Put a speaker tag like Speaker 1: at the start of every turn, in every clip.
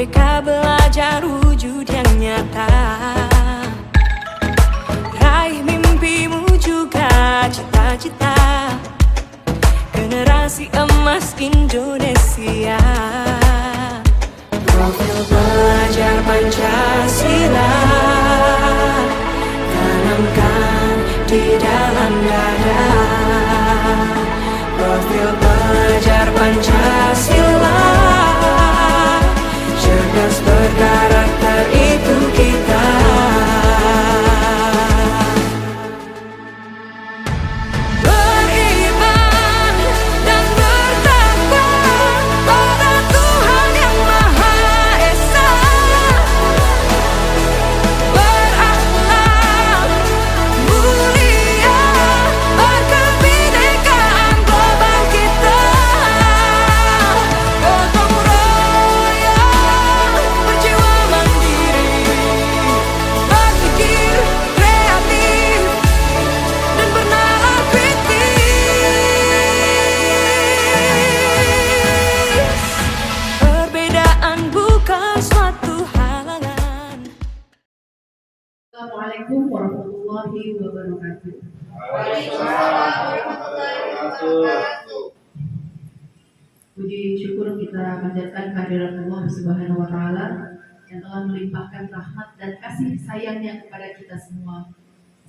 Speaker 1: Merdeka belajar wujud yang nyata. Raih mimpimu juga cita-cita. Generasi emas Indonesia. Profil pelajar Pancasila tanamkan di dalam dada. Profil pelajar Pancasila, cerdas berkarakter itu kita. Beriman dan bertakwa pada Tuhan yang Maha Esa. Berakhlak mulia, berkebinekaan global kita. Gotong royong, berjiwa mandiri, berpikir kreatif dan bernalar kritis. Perbedaan bukan suatu halangan.
Speaker 2: Assalamualaikum warahmatullahi wabarakatuh.
Speaker 3: Waalaikumsalam warahmatullahi wabarakatuh.
Speaker 2: Puji syukur kita panjatkan kehadirat Allah Subhanahu wa taala yang telah melimpahkan rahmat dan kasih sayangnya kepada kita semua.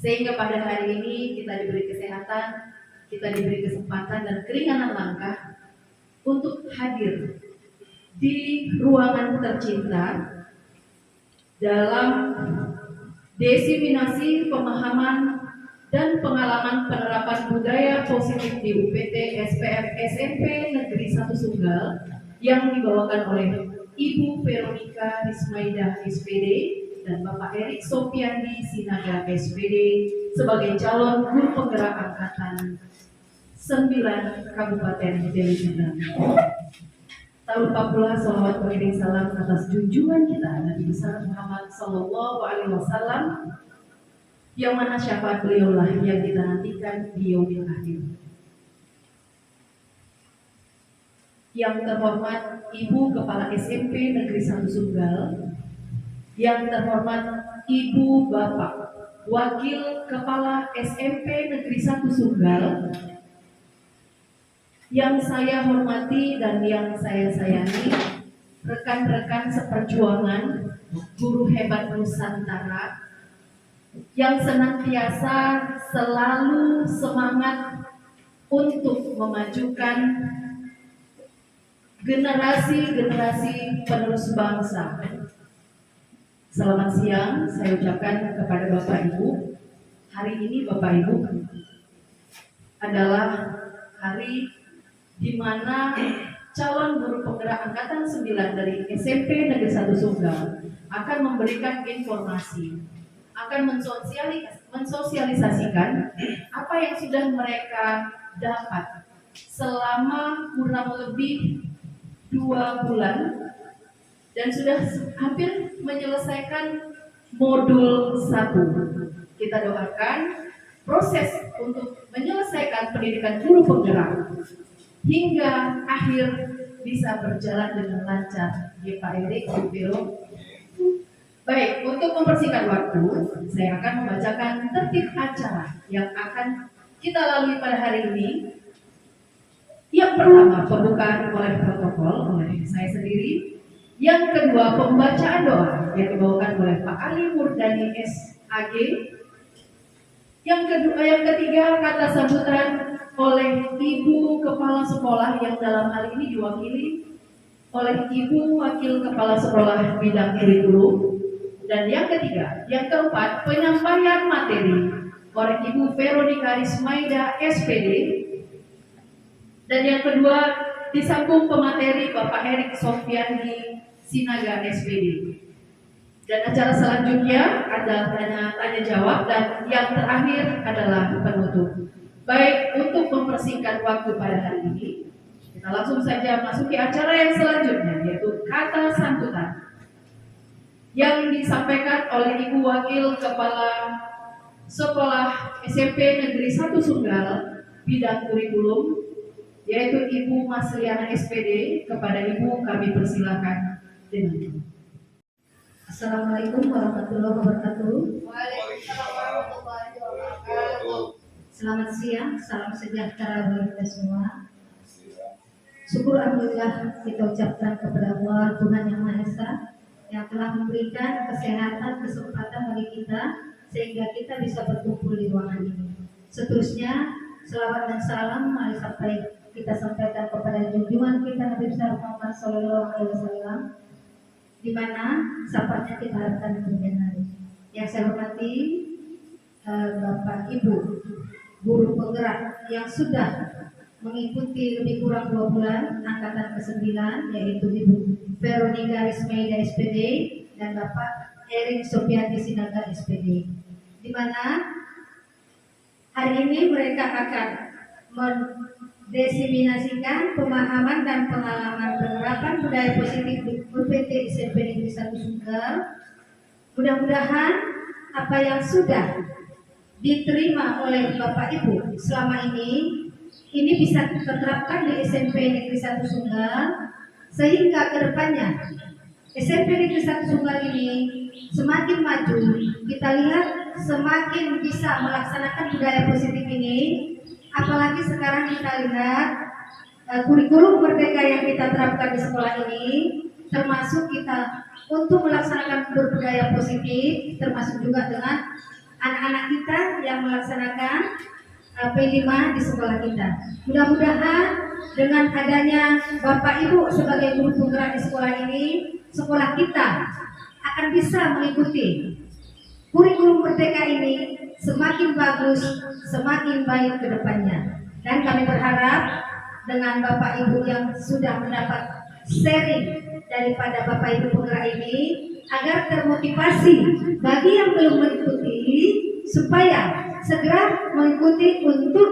Speaker 2: Sehingga pada hari ini kita diberi kesehatan, kita diberi kesempatan dan keringanan langkah untuk hadir di ruangan tercinta dalam diseminasi pemahaman dan pengalaman penerapan budaya positif di UPT SPF SMP Negeri 1 Sunggal yang dibawakan oleh Ibu Veronica Rismaida SPD dan Bapak Erik Sopiandi Sinaga SPD sebagai calon guru penggerak angkatan 9 Kabupaten Deli Serdang. Tak lupa pula salawat mengiring salam atas junjungan kita Nabi besar Muhammad Sallallahu Alaihi Wasallam, yang mana syafaat beliaulah yang kita nantikan di yaumil akhir. Yang terhormat Ibu Kepala SMP Negeri 1 Sunggal, yang terhormat Ibu Bapak Wakil Kepala SMP Negeri 1 Sunggal, yang saya hormati dan yang saya sayangi, rekan-rekan seperjuangan, guru hebat Nusantara, yang senantiasa selalu semangat untuk memajukan generasi-generasi penerus bangsa. Selamat siang, saya ucapkan kepada Bapak Ibu. Hari ini Bapak Ibu adalah hari di mana calon guru penggerak angkatan 9 dari SMP Negeri 1 Sunggal akan memberikan informasi, akan mensosialisasikan apa yang sudah mereka dapat selama kurang lebih 2 bulan dan sudah hampir menyelesaikan modul 1. Kita doakan proses untuk menyelesaikan pendidikan guru penggerak hingga akhir bisa berjalan dengan lancar. Ya Pak Erik, Bu Vero. Baik, untuk mempersingkat waktu, saya akan membacakan tertib acara yang akan kita lalui pada hari ini. Yang pertama, pembukaan oleh protokol oleh saya sendiri. Yang kedua, pembacaan doa yang dibawakan oleh Pak Ali Murdani SAG. Yang ketiga, kata sambutan oleh Ibu Kepala Sekolah yang dalam hal ini diwakili oleh Ibu Wakil Kepala Sekolah Bidang Kurikulum. Dan yang ketiga, yang keempat, penyampaian materi oleh Ibu Veronica Rismaida SPD. Dan yang kedua, disambung pemateri Bapak Erik Sopiandi Sinaga SPD. Dan acara selanjutnya adalah tanya jawab dan yang terakhir adalah penutup. Baik, untuk mempersingkat waktu pada hari ini, kita langsung saja masuki acara yang selanjutnya, yaitu kata sambutan yang disampaikan oleh Ibu Wakil Kepala Sekolah SMP Negeri 1 Sunggal Bidang Kurikulum, yaitu Ibu Masliana SPD. Kepada Ibu kami persilakan dengan Assalamualaikum warahmatullahi wabarakatuh.
Speaker 3: Waalaikumsalam warahmatullahi wabarakatuh.
Speaker 2: Selamat siang, salam sejahtera bagi kita semua. Syukur alhamdulillah kita ucapkan kepada Allah Tuhan Yang Maha Esa yang telah memberikan kesehatan, kesempatan bagi kita sehingga kita bisa berkumpul di ruangan ini. Seterusnya, selawat dan salam mari kita sampaikan kepada junjungan kita Nabi besar Muhammad SAW, di mana sapanya kita harapkan di kemudian hari. Yang saya hormati Bapak Ibu guru penggerak yang sudah mengikuti lebih kurang 2 bulan angkatan ke-9, yaitu Ibu Veronica Rismaida SPD dan Bapak Erin Sofiati Sinaga SPD, di mana hari ini mereka akan mendiseminasikan pemahaman dan pengalaman penerapan budaya positif di UPT SMP Negeri 1 Sunggal. Mudah-mudahan apa yang sudah diterima oleh Bapak Ibu selama ini bisa diterapkan di SMP Negeri 1 Sunggal, sehingga kedepannya SMP Negeri 1 Sunggal ini semakin maju. Kita lihat semakin bisa melaksanakan budaya positif ini, apalagi sekarang kita lihat kurikulum merdeka yang kita terapkan di sekolah ini, termasuk kita untuk melaksanakan berbudaya positif, termasuk juga dengan anak-anak kita yang melaksanakan P5 di sekolah kita. Mudah-mudahan dengan adanya Bapak Ibu sebagai guru penggerak di sekolah ini, sekolah kita akan bisa mengikuti kurikulum merdeka ini semakin bagus, semakin baik ke depannya. Dan kami berharap dengan Bapak Ibu yang sudah mendapat sharing daripada Bapak Ibu penggerak ini, agar termotivasi bagi yang belum mengikuti supaya segera mengikuti untuk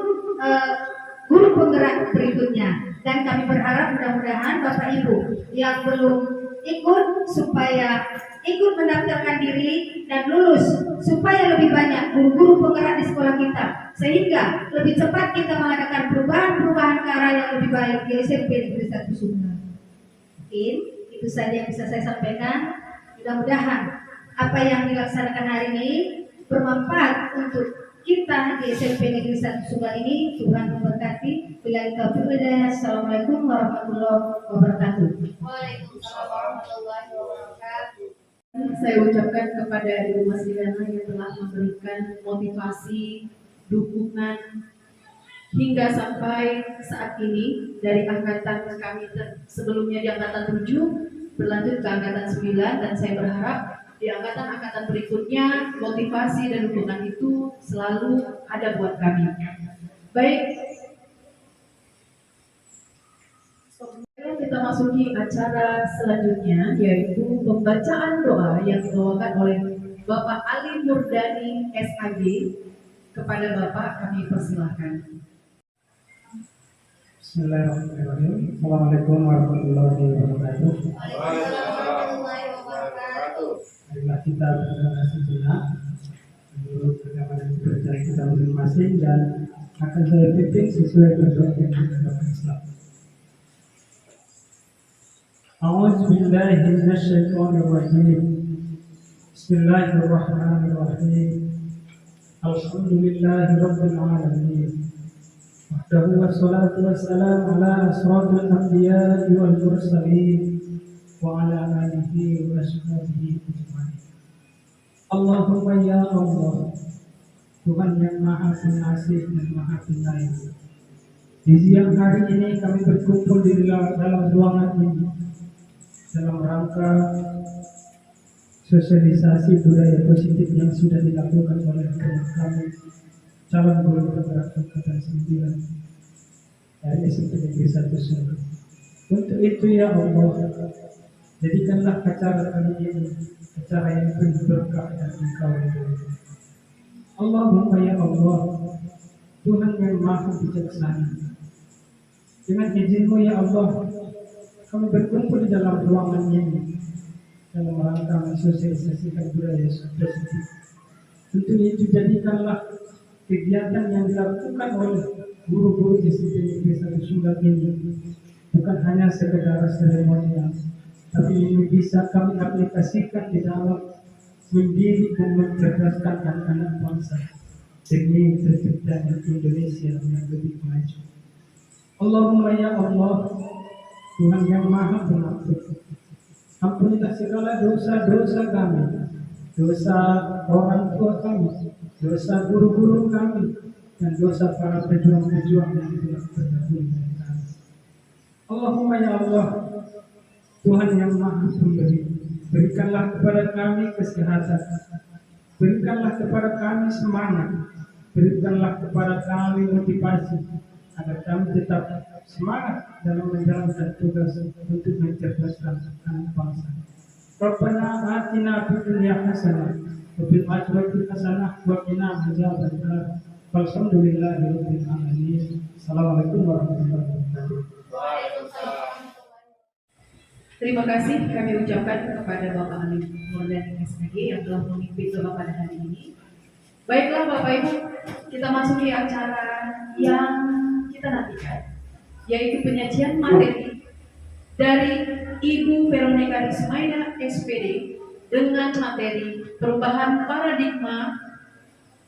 Speaker 2: guru penggerak berikutnya. Dan kami berharap mudah-mudahan Bapak Ibu yang belum ikut supaya ikut mendaftarkan diri dan lulus, supaya lebih banyak guru-guru penggerak di sekolah kita, sehingga lebih cepat kita mengadakan perubahan-perubahan ke arah yang lebih baik di SMP Negeri 1 Sunggal. Mungkin itu saja yang bisa saya sampaikan. Mudah-mudahan apa yang dilaksanakan hari ini bermanfaat untuk kita di SMP Negeri 1 Sunggal ini. Tuhan memberkati. Billahi taufiq wal hidayah. Assalamualaikum warahmatullahi wabarakatuh.
Speaker 3: Waalaikumsalam warahmatullahi wabarakatuh.
Speaker 2: Saya ucapkan kepada Ibu Mas Didana yang telah memberikan motivasi, dukungan hingga sampai saat ini dari angkatan kami sebelumnya di angkatan 7 berlanjut ke angkatan 9, dan saya berharap di angkatan-angkatan berikutnya motivasi dan dukungan itu selalu ada buat kami. Baik, kita masuki acara selanjutnya, yaitu pembacaan doa yang dibawakan oleh Bapak Ali Murdani SAG. Kepada Bapak kami persilahkan.
Speaker 4: Bismillahirrahmanirrahim. Assalamualaikum warahmatullahi wabarakatuh.
Speaker 3: Waalaikumsalam warahmatullahi wabarakatuh.
Speaker 4: Marilah kita berdoa sejenak menurut agama dan kepercayaan kita masing-masing, dan akan saya pimpin sesuai berdoa yang kita Islam. A'udzu billahi minasy syaithanir rajim. Bismillahirrahmanirrahim. Alhamdulillahi rabbil alamin. Wahdahu wassalatu wassalamu ala asrafil anbiya'i wal mursalin wa ala alihi wa ashabihi ajma'in. Allahumma ya Allah, Tuhan yang Maha Pengasih dan Maha Penyayang. Di siang hari ini kami berkumpul di dalam ruangan ini dalam rangka sosialisasi budaya positif yang sudah dilakukan oleh kami calon guru penggerak angkatan 9 dari SMP Negeri 1 Sunggal. Untuk itu ya Allah, jadikanlah acara kali ini acara yang penuh berkah dan Engkau ridho. Allahumma ya Allah, Tuhan yang Maha Bijaksana, dengan izin-Mu ya Allah, kami berkumpul di dalam ruangan ini dalam rangka mensosialisasikan budaya positif. Tentu itu jadikanlah kegiatan yang dilakukan oleh guru-guru di SMP Negeri 1 Sunggal ini bukan hanya sekedar seremonial, tapi ini bisa kami aplikasikan di dalam mendidik dan mencerdaskan anak-anak bangsa demi terciptanya Indonesia yang lebih maju. Allahumma ya Allah, Tuhan yang Maha Pengampun, ampunilah segala dosa-dosa kami, dosa orang tua kami, dosa guru-guru kami, dan dosa para pejuang-pejuang yang telah terdahulu dari kami. Allahumma ya Allah, Tuhan yang Maha Pemberi, berikanlah kepada kami kesehatan, berikanlah kepada kami semangat, berikanlah kepada kami motivasi, agar kami tetap semangat dalam menjalankan tugas untuk mencerdaskan anak bangsa. Rabbana atina fid dunya hasanah wa fil akhirati hasanah wa qina adzabannar. Walhamdulillahi rabbil alamin. Assalamualaikum warahmatullahi wabarakatuh.
Speaker 2: Terima kasih kami ucapkan kepada Bapak Alim Murdani SPG yang telah memimpin doa pada hari ini. Baiklah Bapak Ibu, kita masuki acara yang kita nantikan, yaitu penyajian materi dari Ibu Veronica Rismaida SPD dengan materi perubahan paradigma,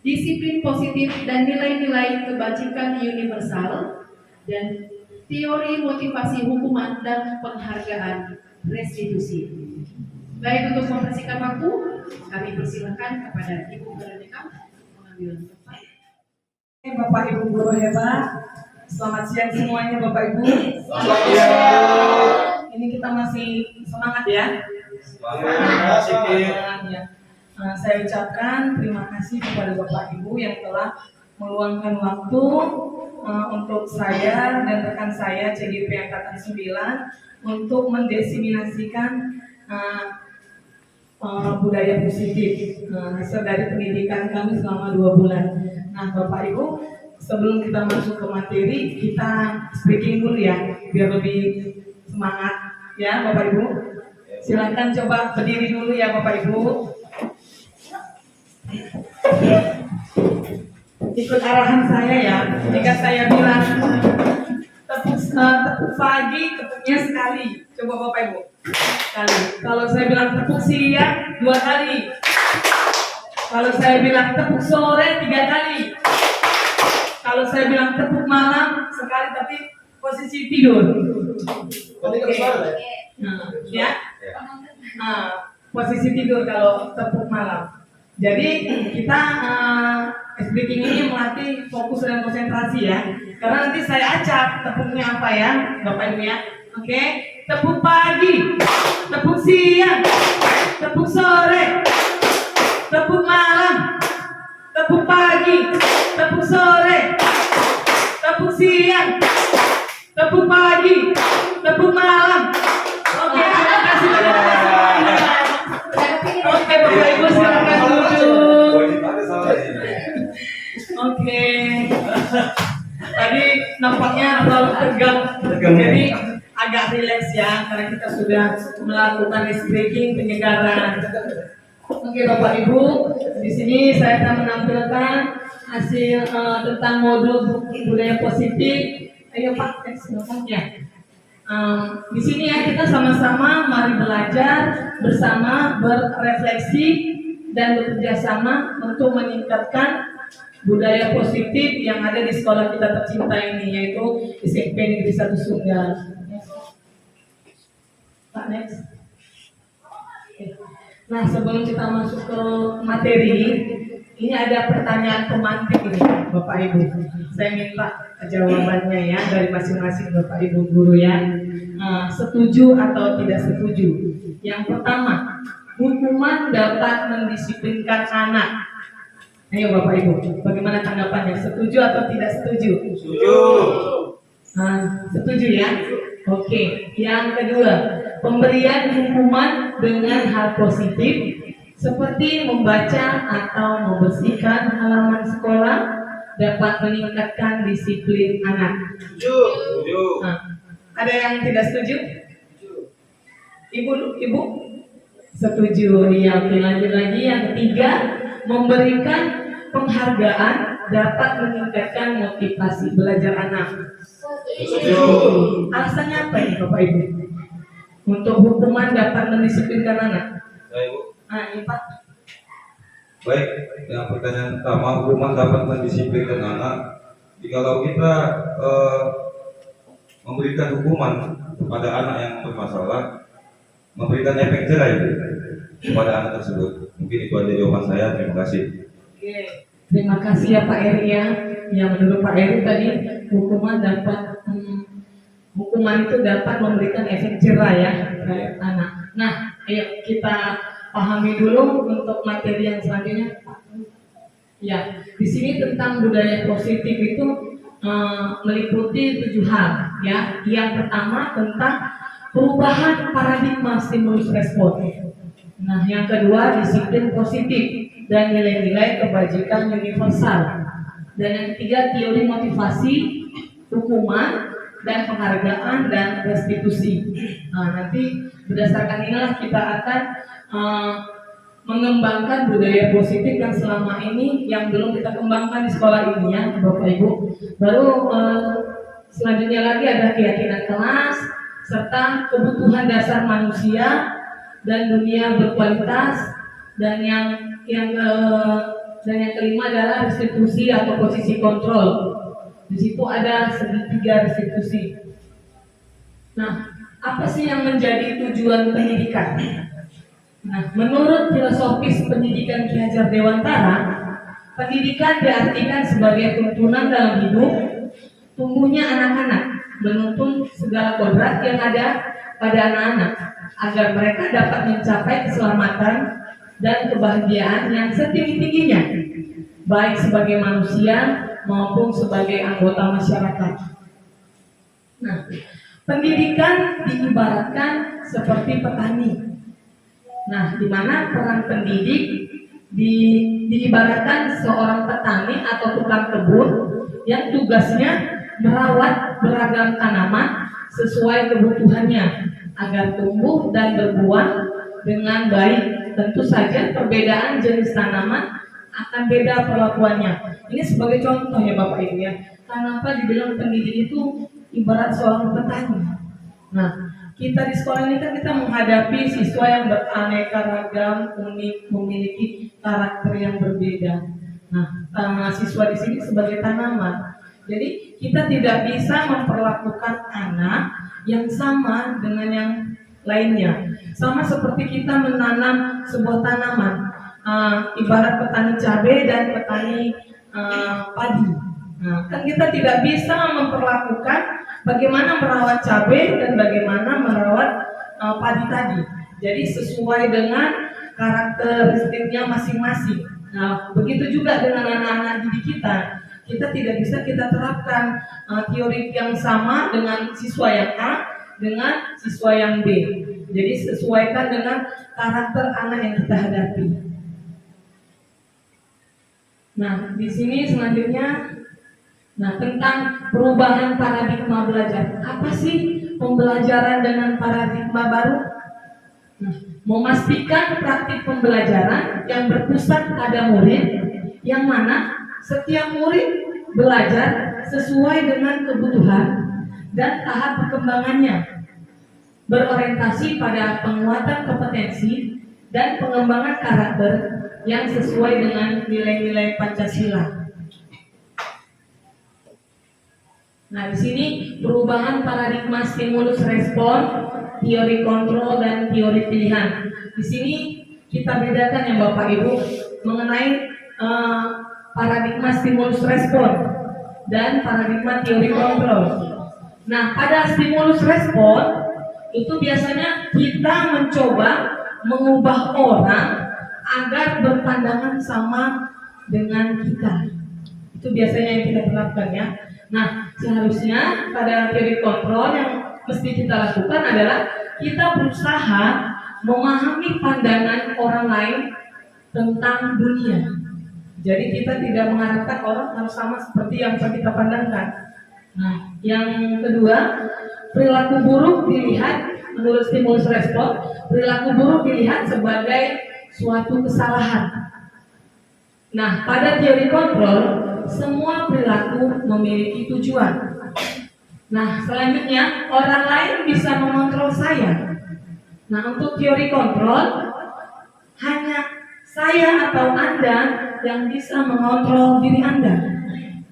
Speaker 2: disiplin positif dan nilai-nilai kebajikan universal, dan teori motivasi hukuman dan penghargaan restitusi. Baik, untuk membersihkan waktu, kami persilakan kepada Ibu Veronica mengambil tempat.
Speaker 5: Bapak Ibu guru hebat, selamat siang semuanya Bapak Ibu.
Speaker 3: Selamat siang.
Speaker 5: Ini kita masih semangat ya.
Speaker 3: Semangat.
Speaker 5: Ya. Saya ucapkan terima kasih kepada Bapak Ibu yang telah meluangkan waktu untuk saya dan rekan saya CGP Angkatan 9 untuk mendesiminasikan budaya positif hasil dari pendidikan kami selama 2 bulan. Nah Bapak Ibu, sebelum kita masuk ke materi, kita speaking dulu ya, biar lebih semangat ya Bapak Ibu. Silakan coba berdiri dulu ya Bapak Ibu. Ikut arahan saya ya. Jika saya bilang tepuk pagi, tepuknya sekali. Coba Bapak Ibu. Sekali. Kalau saya bilang tepuk siang, 2 kali. Kalau saya bilang tepuk sore, 3 kali. Kalau saya bilang tepuk malam, sekali tapi posisi tidur. Oke. Nah, ya. Posisi tidur kalau tepuk malam. Jadi kita speaking ini melatih fokus dan konsentrasi ya. Karena nanti saya acak tepuknya apa ya, Bapak Ibu ya. Oke, tepuk pagi, tepuk siang, tepuk sore, tepuk malam, tepuk pagi, tepuk sore, tepuk siang, tepuk pagi, tepuk malam. Oke, terima kasih banyak. Oke, Bapak Ibu silakan duduk. Oke. Tadi nampaknya terlalu tegang, jadi agak rileks ya, karena kita sudah melakukan stretching penyegaran. Oke, Bapak Ibu, di sini saya akan menampilkan hasil tentang modul budaya positif. Ayo Pak, ya. Di sini ya kita sama-sama mari belajar bersama, berrefleksi dan bekerja sama untuk meningkatkan budaya positif yang ada di sekolah kita tercinta ini, yaitu SMP Negeri 1 Sunggal. Pak, next. Nah, sebelum kita masuk ke materi, ini ada pertanyaan pemantik ini, Bapak Ibu. Saya minta jawabannya ya dari masing-masing Bapak Ibu guru ya. Setuju atau tidak setuju? Yang pertama, hukuman dapat mendisiplinkan anak. Ayo Bapak Ibu, bagaimana tanggapannya? Setuju atau tidak setuju?
Speaker 3: Setuju.
Speaker 5: Setuju ya? Oke. Yang kedua, pemberian hukuman dengan hal positif seperti membaca atau membersihkan halaman sekolah dapat meningkatkan disiplin anak.
Speaker 3: Setuju.
Speaker 5: Ada yang tidak setuju? Ibu setuju. Ya, oke, lanjut lagi. Yang ketiga, memberikan penghargaan dapat meningkatkan motivasi belajar anak.
Speaker 3: Setuju.
Speaker 5: Alasannya apa nih Bapak Ibu? untuk hukuman dapat mendisiplinkan anak.
Speaker 3: Baik, Bu.
Speaker 5: Nah, ini Pak.
Speaker 3: Baik, yang pertanyaan pertama, hukuman dapat mendisiplinkan anak. Jikalau kita memberikan hukuman kepada anak yang bermasalah, memberikan efek jerah itu kepada anak tersebut. Mungkin itu aja jawaban saya. Terima kasih.
Speaker 5: Oke, terima kasih ya Pak Eri ya. Yang menurut Pak Eri tadi hukuman itu dapat memberikan efek jerah ya terhadap anak. Nah, ayo kita pahami dulu untuk materi yang selanjutnya. Ya, di sini tentang budaya positif itu meliputi 7 hal ya. Yang pertama tentang perubahan paradigma stimulus respon. Nah, yang kedua disiplin positif dan nilai-nilai kebajikan universal. Dan yang ketiga teori motivasi, hukuman, dan penghargaan dan restitusi. Nah, nanti berdasarkan inilah kita akan mengembangkan budaya positif yang selama ini yang belum kita kembangkan di sekolah ini ya Bapak Ibu. Baru selanjutnya lagi ada keyakinan kelas serta kebutuhan dasar manusia dan dunia berkualitas, dan yang kelima adalah restitusi atau posisi kontrol. Di situ ada segitiga restitusi. Nah, apa sih yang menjadi tujuan pendidikan? Nah, menurut filosofis pendidikan Ki Hajar Dewantara, pendidikan diartikan sebagai tuntunan dalam hidup tumbuhnya anak-anak, menuntun segala kodrat yang ada pada anak-anak agar mereka dapat mencapai keselamatan dan kebahagiaan yang setinggi-tingginya, baik sebagai manusia maupun sebagai anggota masyarakat. Nah, pendidikan diibaratkan seperti petani. Nah, di mana peran pendidik diibaratkan seorang petani atau tukang kebun yang tugasnya merawat beragam tanaman sesuai kebutuhannya agar tumbuh dan berbuah dengan baik. Tentu saja perbedaan jenis tanaman akan beda perlakuannya. Ini sebagai contoh ya Bapak Ibu ya. Kenapa dibilang pendidik itu ibarat seorang petani? Nah, kita di sekolah ini kan kita menghadapi siswa yang beraneka ragam, unik, memiliki karakter yang berbeda. Nah, siswa di sini sebagai tanaman. Jadi kita tidak bisa memperlakukan anak yang sama dengan yang lainnya. Sama seperti kita menanam sebuah tanaman, ibarat petani cabai dan petani padi. Nah, kan kita tidak bisa memperlakukan bagaimana merawat cabai dan bagaimana merawat padi tadi. Jadi sesuai dengan karakteristiknya masing-masing. Nah, begitu juga dengan anak-anak didik kita. Kita tidak bisa kita terapkan teori yang sama dengan siswa yang A dengan siswa yang B. Jadi sesuaikan dengan karakter anak yang kita hadapi. Nah, di sini selanjutnya tentang perubahan paradigma belajar. Apa sih pembelajaran dengan paradigma baru? Memastikan praktik pembelajaran yang berpusat pada murid, yang mana setiap murid belajar sesuai dengan kebutuhan dan tahap perkembangannya, berorientasi pada penguatan kompetensi dan pengembangan karakter yang sesuai dengan nilai-nilai Pancasila. Nah, di sini perubahan paradigma stimulus respon, teori kontrol dan teori pilihan. Di sini kita bedakan ya Bapak Ibu mengenai paradigma stimulus respon dan paradigma teori kontrol. Nah, pada stimulus respon itu biasanya kita mencoba mengubah orang agar berpandangan sama dengan kita. Itu biasanya yang kita terapkan ya. Nah, seharusnya pada teori kontrol yang mesti kita lakukan adalah kita berusaha memahami pandangan orang lain tentang dunia. Jadi kita tidak mengharapkan orang harus sama seperti yang kita pandangkan. Nah, yang kedua, perilaku buruk dilihat menurut stimulus respon, perilaku buruk dilihat sebagai suatu kesalahan. Nah, pada teori kontrol, semua perilaku memiliki tujuan. Nah, selanjutnya orang lain bisa mengontrol saya. Nah, untuk teori kontrol, hanya saya atau Anda yang bisa mengontrol diri Anda.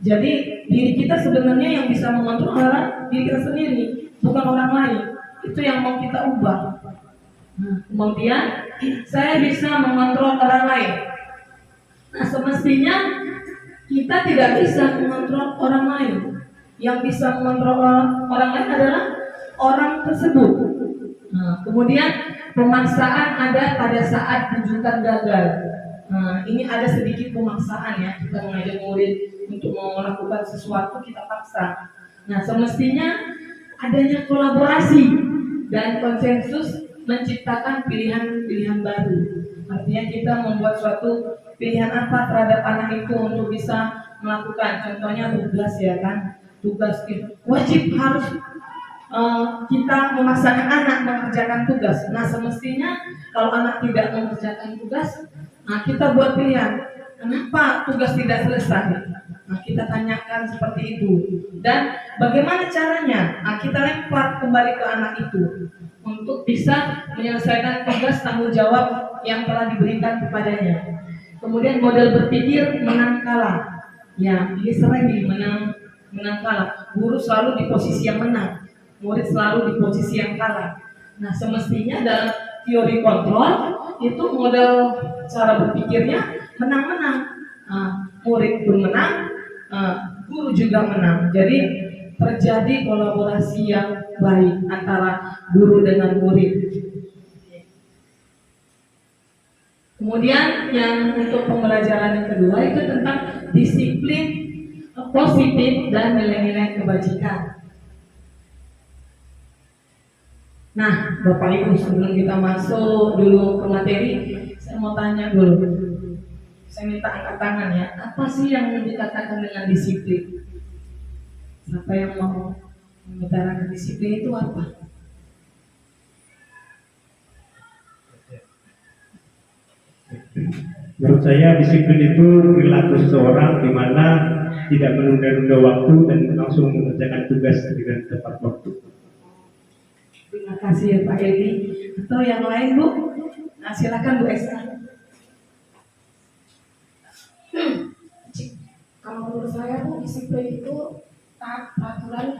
Speaker 5: Jadi diri kita sebenarnya yang bisa mengontrol adalah diri kita sendiri, bukan orang lain. Itu yang mau kita ubah. Nah, kemudian saya bisa mengontrol orang lain. Nah, semestinya kita tidak bisa mengontrol orang lain. Yang bisa mengontrol orang lain adalah orang tersebut. Nah, kemudian pemaksaan ada pada saat rujukan gagal. Nah, ini ada sedikit pemaksaan ya, kita mengajak murid untuk melakukan sesuatu kita paksa. Nah, semestinya adanya kolaborasi dan konsensus menciptakan pilihan-pilihan baru. Artinya kita membuat suatu pilihan apa terhadap anak itu untuk bisa melakukan. Contohnya tugas ya kan, tugas itu wajib harus kita memaksakan anak mengerjakan tugas. Nah, semestinya kalau anak tidak mengerjakan tugas, nah kita buat pilihan. Kenapa tugas tidak selesai? Nah, kita tanyakan seperti itu. Dan bagaimana caranya? Nah, kita lempar kembali ke anak itu untuk bisa menyelesaikan tugas tanggung jawab yang telah diberikan kepadanya. Kemudian model berpikir menang kalah. Ya, ini sering nih menang kalah. Guru selalu di posisi yang menang, murid selalu di posisi yang kalah. Nah, semestinya dalam teori kontrol itu model cara berpikirnya menang-menang. Nah, murid pun menang, guru juga menang. Jadi terjadi kolaborasi yang baik antara guru dengan murid. Kemudian yang untuk pembelajaran yang kedua itu tentang disiplin positif dan nilai-nilai kebajikan. Nah, Bapak Ibu, sebelum kita masuk dulu ke materi, saya mau tanya dulu. Saya minta angkat tangan ya. Apa sih yang dikatakan dengan disiplin? Siapa yang mau membicarakan disiplin itu apa?
Speaker 4: Menurut saya disiplin itu perilaku seseorang di mana tidak menunda-nunda waktu dan langsung mengerjakan tugas dengan tepat waktu.
Speaker 5: Terima kasih ya Pak Edi. Atau yang lain Bu? Nah, silakan Bu Esa.
Speaker 2: Kalau menurut saya Bu, disiplin itu taat peraturan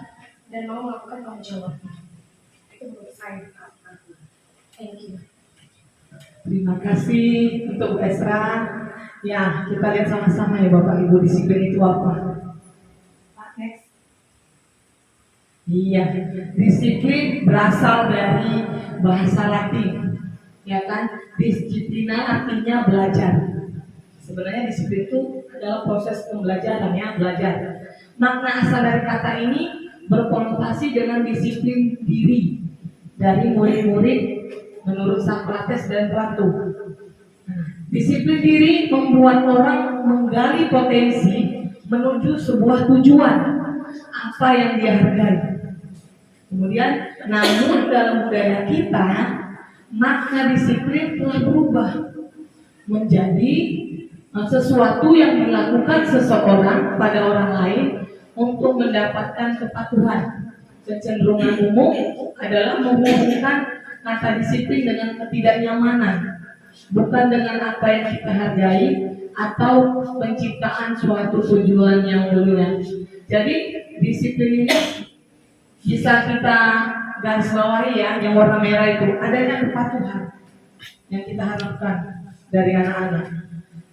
Speaker 2: dan mau melakukan tanggung jawab. Itu menurut saya taat peraturan. Thank you.
Speaker 5: Terima kasih untuk Bu Esra. Ya, kita lihat sama-sama ya Bapak Ibu, disiplin itu apa? Pak, next. Iya, disiplin berasal dari bahasa Latin, ya kan? Disiplina artinya belajar. Sebenarnya disiplin itu adalah proses pembelajaran ya, belajar. Makna asal dari kata ini berkonotasi dengan disiplin diri dari murid-murid menurut Socrates dan Plato. Disiplin diri membuat orang menggali potensi menuju sebuah tujuan apa yang dia hargai. Kemudian, namun dalam budaya kita, makna disiplin telah berubah menjadi sesuatu yang dilakukan seseorang pada orang lain untuk mendapatkan kepatuhan. Kecenderungan umum adalah menghubungkan kata disiplin dengan ketidaknyamanan, bukan dengan apa yang kita hargai atau penciptaan suatu tujuan yang mulia. Jadi disiplin ini bisa kita garis bawahi ya, yang warna merah itu adanya kepatuhan yang kita harapkan dari anak-anak.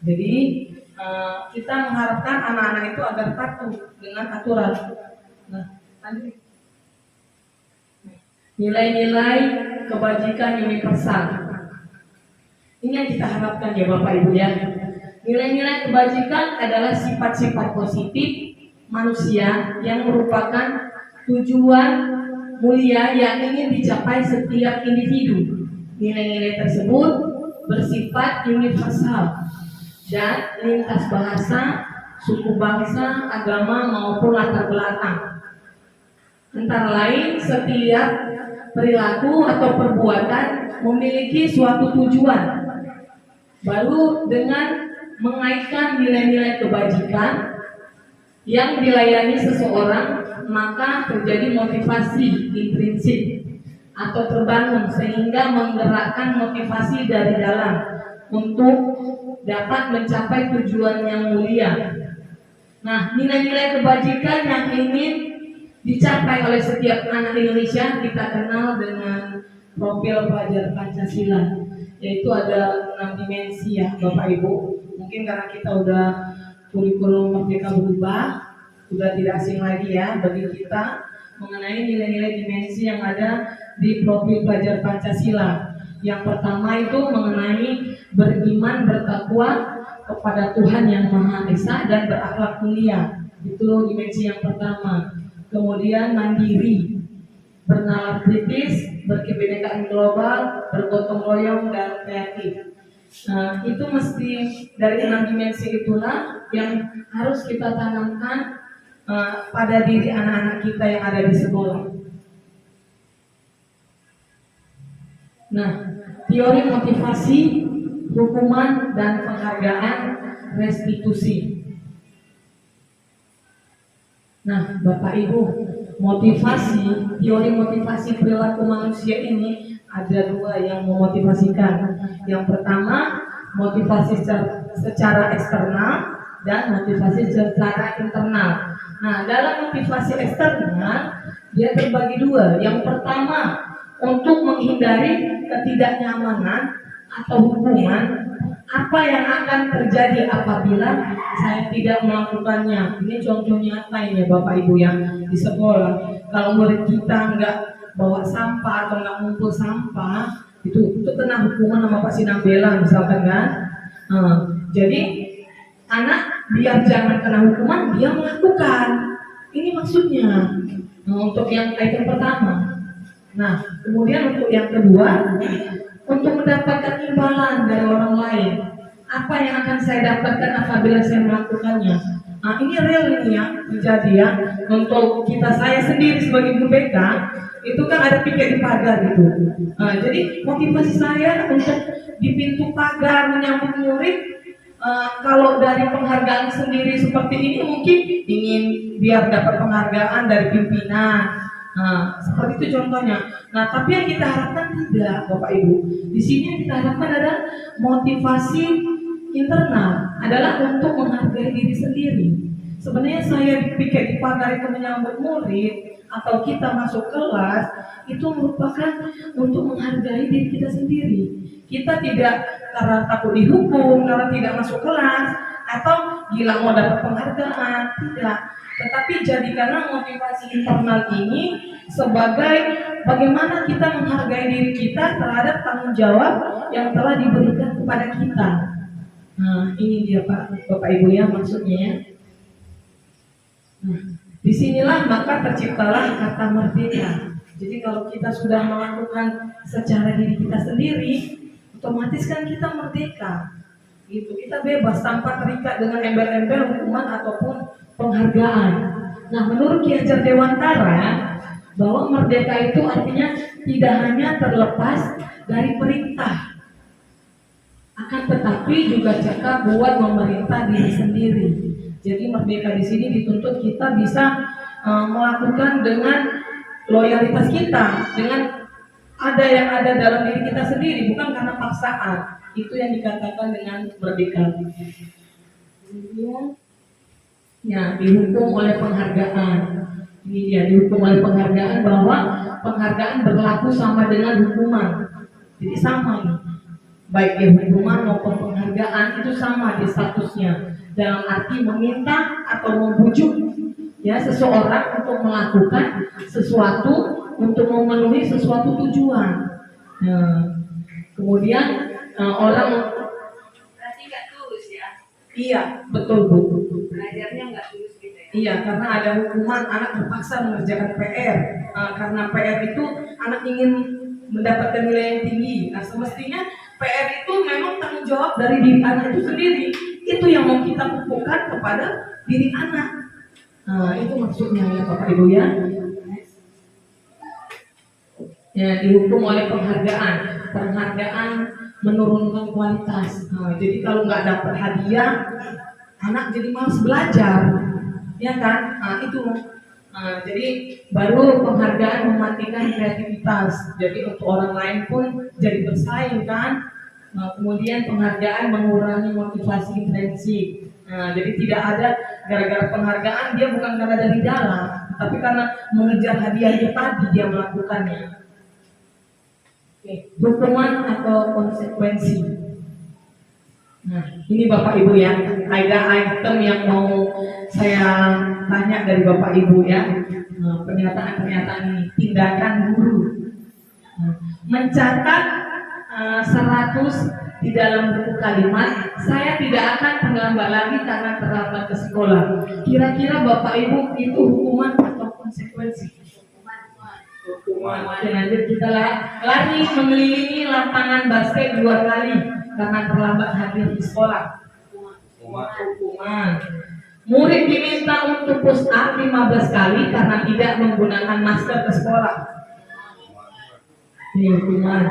Speaker 5: Jadi kita mengharapkan anak-anak itu agar patuh dengan aturan. Nah, nilai-nilai kebajikan universal. Ini yang kita harapkan ya Bapak Ibu ya. Nilai-nilai kebajikan adalah sifat-sifat positif manusia yang merupakan tujuan mulia yang ingin dicapai setiap individu. Nilai-nilai tersebut bersifat universal dan lintas bahasa, suku bangsa, agama maupun latar belakang. Antara lain, setiap perilaku atau perbuatan memiliki suatu tujuan. Baru dengan mengaitkan nilai-nilai kebajikan yang dilayani seseorang, maka terjadi motivasi intrinsik atau terbangun sehingga menggerakkan motivasi dari dalam untuk dapat mencapai tujuan yang mulia. Nah, nilai-nilai kebajikan yang ingin dicapai oleh setiap anak Indonesia kita kenal dengan profil pelajar Pancasila, yaitu ada 6 dimensi ya Bapak Ibu. Mungkin karena kita udah kurikulum Merdeka berubah, sudah tidak asing lagi ya bagi kita mengenai nilai-nilai dimensi yang ada di profil pelajar Pancasila. Yang pertama itu mengenai beriman, bertakwa kepada Tuhan yang Maha Esa dan berakhlak mulia. Itu dimensi yang pertama. Kemudian mandiri, bernalar kritis, berkebinekaan global, bergotong royong dan kreatif. Nah, itu mesti dari 6 dimensi itulah yang harus kita tanamkan pada diri anak-anak kita yang ada di sekolah. Nah, teori motivasi, hukuman dan penghargaan, restitusi. Nah, Bapak Ibu, teori motivasi perilaku manusia ini ada 2 yang memotivasikan. Yang pertama, motivasi secara eksternal dan motivasi secara internal. Nah, dalam motivasi eksternal dia terbagi 2. Yang pertama, untuk menghindari ketidaknyamanan atau hukuman apa yang akan terjadi apabila saya tidak melakukannya. Ini contoh nyata ini Bapak Ibu yang di sekolah. Kalau murid kita nggak bawa sampah atau nggak ngumpul sampah, itu kena hukuman sama Pak Sinambela misalkan kan. Jadi anak biar jangan kena hukuman dia melakukan. Ini maksudnya untuk yang item pertama. Nah, kemudian untuk yang kedua, untuk mendapatkan imbalan dari orang lain. Apa yang akan saya dapatkan apabila saya melakukannya? Nah, ini real ini ya, terjadi ya. Untuk saya sendiri sebagai guru BK, itu kan ada piket di pagar gitu. Jadi motivasi saya untuk di pintu pagar menyambut murid, kalau dari penghargaan sendiri seperti ini mungkin ingin biar dapat penghargaan dari pimpinan. Nah, seperti itu contohnya. Nah, tapi yang kita harapkan tidak, Bapak Ibu. Di sini yang kita harapkan adalah motivasi internal, adalah untuk menghargai diri sendiri. Sebenarnya saya pikir di pagar itu menyambut murid atau kita masuk kelas itu merupakan untuk menghargai diri kita sendiri. Kita tidak karena takut dihukum, karena tidak masuk kelas atau gila mau dapat penghargaan, tidak. Tetapi jadikanlah motivasi internal ini sebagai bagaimana kita menghargai diri kita terhadap tanggung jawab yang telah diberikan kepada kita. Nah, ini dia Bapak Ibu ya maksudnya ya. Nah, disinilah maka terciptalah kata merdeka. Jadi kalau kita sudah melakukan secara diri kita sendiri, otomatis kan kita merdeka. Gitu, kita bebas tanpa terikat dengan embel-embel hukuman ataupun penghargaan. Nah, menurut Ki Hajar Dewantara, bahwa merdeka itu artinya tidak hanya terlepas dari perintah, akan tetapi juga cekap buat memerintah diri sendiri. Jadi merdeka di sini dituntut kita bisa melakukan dengan loyalitas kita, dengan ada yang ada dalam diri kita sendiri, bukan karena paksaan. Itu yang dikatakan dengan merdeka. Kemudian ya, dihukum oleh penghargaan. Ini dia, dihukum oleh penghargaan, bahwa penghargaan berlaku sama dengan hukuman. Jadi sama ini, baik dia hukuman maupun penghargaan itu sama di statusnya, dalam arti meminta atau membujuk ya seseorang untuk melakukan sesuatu, untuk memenuhi sesuatu tujuan. Nah, kemudian orang
Speaker 2: Berarti nggak tulus ya?
Speaker 5: iya betul Bu.
Speaker 2: Belajarnya nggak tulus gitu ya?
Speaker 5: Iya, karena ada hukuman anak terpaksa mengerjakan PR. Karena PR itu anak ingin mendapatkan nilai yang tinggi. Nah, semestinya PR itu memang tanggung jawab dari diri anak itu sendiri. Itu yang mau kita pupukkan kepada diri anak. Nah, itu maksudnya ya Bapak Ibu ya. Ya, dihukum oleh penghargaan. Penghargaan menurunkan kualitas. Nah, jadi kalau nggak dapat hadiah, anak jadi malas belajar, ya kan? Nah, itu Jadi baru penghargaan mematikan kreativitas. Jadi untuk orang lain pun jadi bersaing kan. Kemudian penghargaan mengurangi motivasi intrinsik. Jadi tidak ada gara-gara penghargaan dia bukan karena dari dalam, tapi karena mengejar hadiahnya tadi dia melakukannya. Oke, hukuman atau konsekuensi. Nah, ini Bapak Ibu ya, ada item yang mau saya tanya dari Bapak Ibu ya. Pernyataan-pernyataan ini, tindakan guru. Mencatat 100 di dalam buku kalimat, saya tidak akan terlambat lagi karena terlambat ke sekolah. Kira-kira Bapak Ibu itu hukuman atau konsekuensi? Hukuman. Oke, lanjut kita lari mengelilingi lapangan basket 2 kali karena terlambat hadir di sekolah. Hukuman. Murid diminta untuk push up 15 kali karena tidak menggunakan masker ke sekolah. Ini hukuman.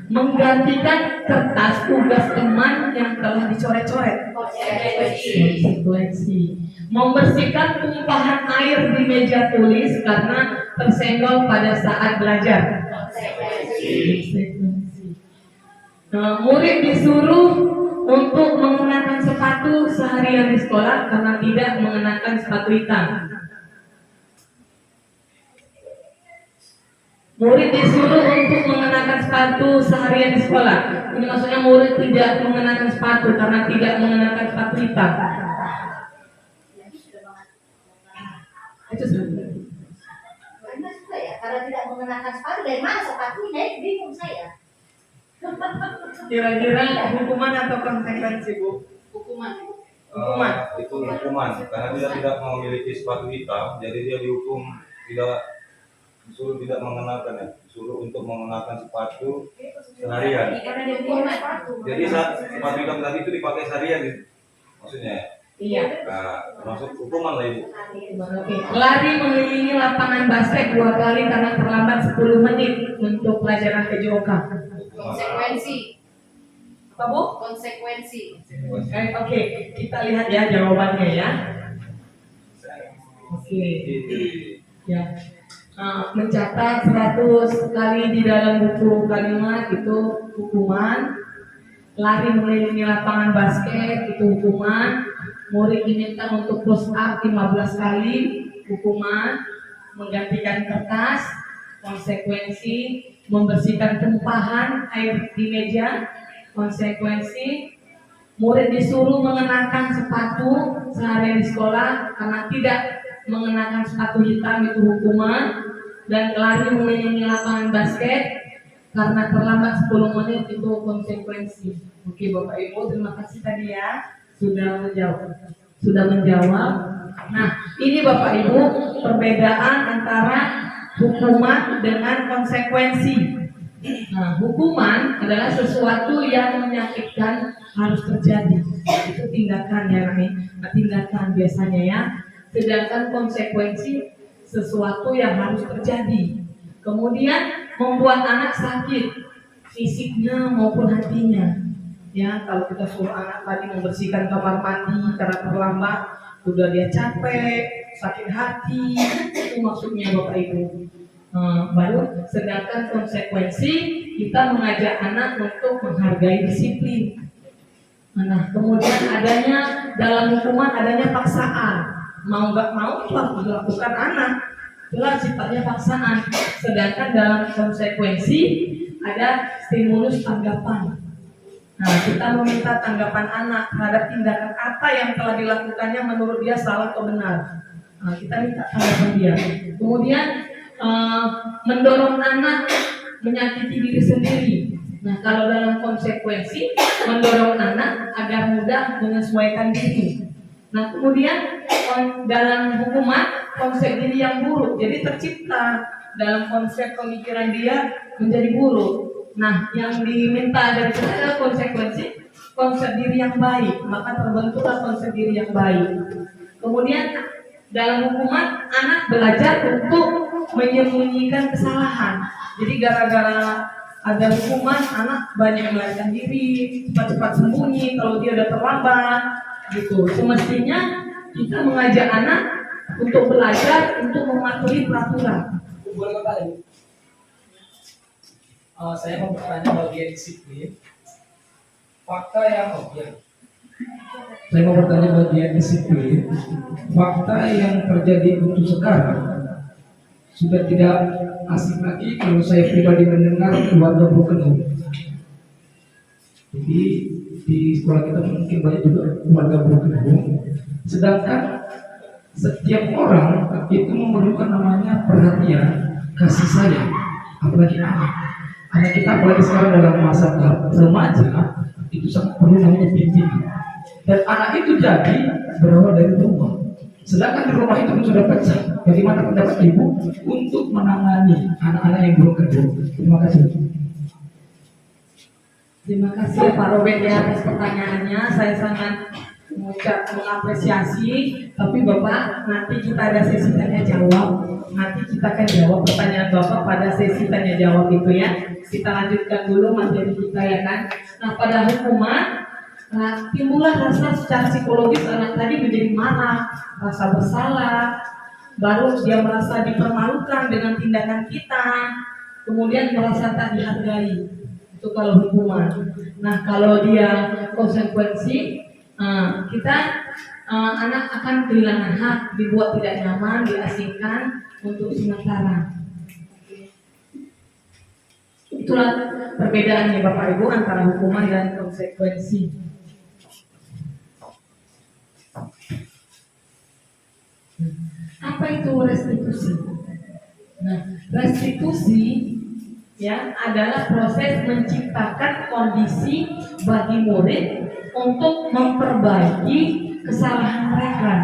Speaker 5: Menggantikan kertas tugas teman yang telah dicoret-coret. Konsekuensi. Membersihkan tumpahan air di meja tulis karena tersenggol pada saat belajar. Konsekuensi. Murid disuruh untuk mengenakan sepatu seharian di sekolah karena tidak mengenakan sepatu hitam. Murid disuruh untuk mengenakan sepatu seharian di sekolah. Ini maksudnya murid tidak mengenakan sepatu karena tidak mengenakan sepatu hitam. Itu
Speaker 6: Karena juga ya, karena tidak mengenakan sepatu, dari mana sepatunya? Bingung saya.
Speaker 5: kira-kira hukuman atau konsekuensi, Bu?
Speaker 2: Hukuman.
Speaker 5: Hukuman.
Speaker 3: Itu hukuman karena dia tidak memiliki sepatu hitam, jadi dia disuruh tidak mengenakan ya, disuruh untuk mengenakan sepatu seharian.
Speaker 6: Karena dia punya
Speaker 3: Jadi saat sepatu hitam tadi itu dipakai seharian gitu, maksudnya.
Speaker 5: Iya.
Speaker 3: Nah, termasuk hukuman lah Ibu.
Speaker 5: Oke. Lari mengelilingi lapangan basket 2 kali karena terlambat 10 menit untuk pelajaran PJOK.
Speaker 2: Konsekuensi.
Speaker 5: Apa, Bu?
Speaker 2: Konsekuensi.
Speaker 5: Oke, kita lihat ya jawabannya ya. Oke. Ya. Mencatat 100 kali di dalam buku kalimat itu hukuman. Lari mengelilingi lapangan basket itu hukuman. Murid diminta untuk push up 15 kali hukuman. Menggantikan kertas konsekuensi. Membersihkan tumpahan air di meja konsekuensi. Murid disuruh mengenakan sepatu seharian di sekolah karena tidak mengenakan sepatu hitam itu hukuman. Dan lari mengelilingi lapangan basket karena terlambat 10 menit itu konsekuensi. Oke Bapak Ibu, terima kasih tadi ya sudah menjawab. Nah, ini Bapak Ibu perbedaan antara hukuman dengan konsekuensi. Nah, hukuman adalah sesuatu yang menyakitkan harus terjadi. Itu tindakan ya, tindakan biasanya ya. Sedangkan konsekuensi sesuatu yang harus terjadi. Kemudian membuat anak sakit fisiknya maupun hatinya. Ya, kalau kita suruh anak tadi membersihkan kamar mandi karena terlambat, udah dia capek, sakit hati, itu maksudnya Bapak Ibu. Baru sedangkan konsekuensi kita mengajak anak untuk menghargai disiplin. Nah, kemudian adanya dalam hukuman adanya paksaan. Mau nggak mau itu harus dilakukan anak. Itulah sifatnya paksaan. Sedangkan dalam konsekuensi ada stimulus tanggapan. Nah, kita meminta tanggapan anak terhadap tindakan apa yang telah dilakukannya menurut dia salah atau benar. Nah, kita minta tanggapan dia. Kemudian mendorong anak menyakiti diri sendiri. Nah, kalau dalam konsekuensi mendorong anak agar mudah menyesuaikan diri. Nah, kemudian dalam hukuman konsep diri yang buruk, jadi tercipta dalam konsep pemikiran dia menjadi buruk. Nah, yang diminta dari kita adalah konsekuensi konsep diri yang baik, maka terbentuklah konsep diri yang baik. Kemudian dalam hukuman anak belajar untuk menyembunyikan kesalahan. Jadi gara-gara ada hukuman anak banyak melarikan diri, cepat-cepat sembunyi kalau dia udah terlambat gitu. Semestinya kita mengajak anak untuk belajar, untuk mematuhi peraturan.
Speaker 4: Boleh kembali. Saya mau bertanya bagian disiplin. Fakta yang Saya mau bertanya bagian disiplin. Fakta yang terjadi untuk sekarang sudah tidak asing lagi kalau saya pribadi mendengar keluarga broken home. Jadi di sekolah kita mungkin banyak juga keluarga broken home. Sedangkan setiap orang itu memerlukan namanya perhatian, kasih sayang, apalagi anak. Anak kita apalagi sekarang dalam masa remaja itu sangat perlu namanya bimbingan. Dan anak itu jadi berawal dari rumah. Sedangkan di rumah itu pun sudah pecah. Bagaimana pendapat ibu untuk menangani anak-anak yang belum kedua? Terima kasih.
Speaker 5: Terima kasih Pak Robert ya atas pertanyaannya. Saya sangat mengapresiasi. Tapi Bapak, nanti kita ada sesi tanya jawab. Nanti kita akan jawab pertanyaan Bapak pada sesi tanya jawab itu ya. Kita lanjutkan dulu materi kita ya kan. Nah pada hukuman, timbullah rasa secara psikologis anak tadi menjadi marah, rasa bersalah, baru dia merasa dipermalukan dengan tindakan kita, kemudian merasa tak dihargai. Itu kalau hukuman. Nah kalau dia konsekuensi, anak akan kehilangan hak, dibuat tidak nyaman, diasingkan untuk sementara. Itulah perbedaannya Bapak Ibu antara hukuman dan konsekuensi. Apa itu restitusi? Nah, restitusi ya adalah proses menciptakan kondisi bagi murid untuk memperbaiki kesalahan mereka.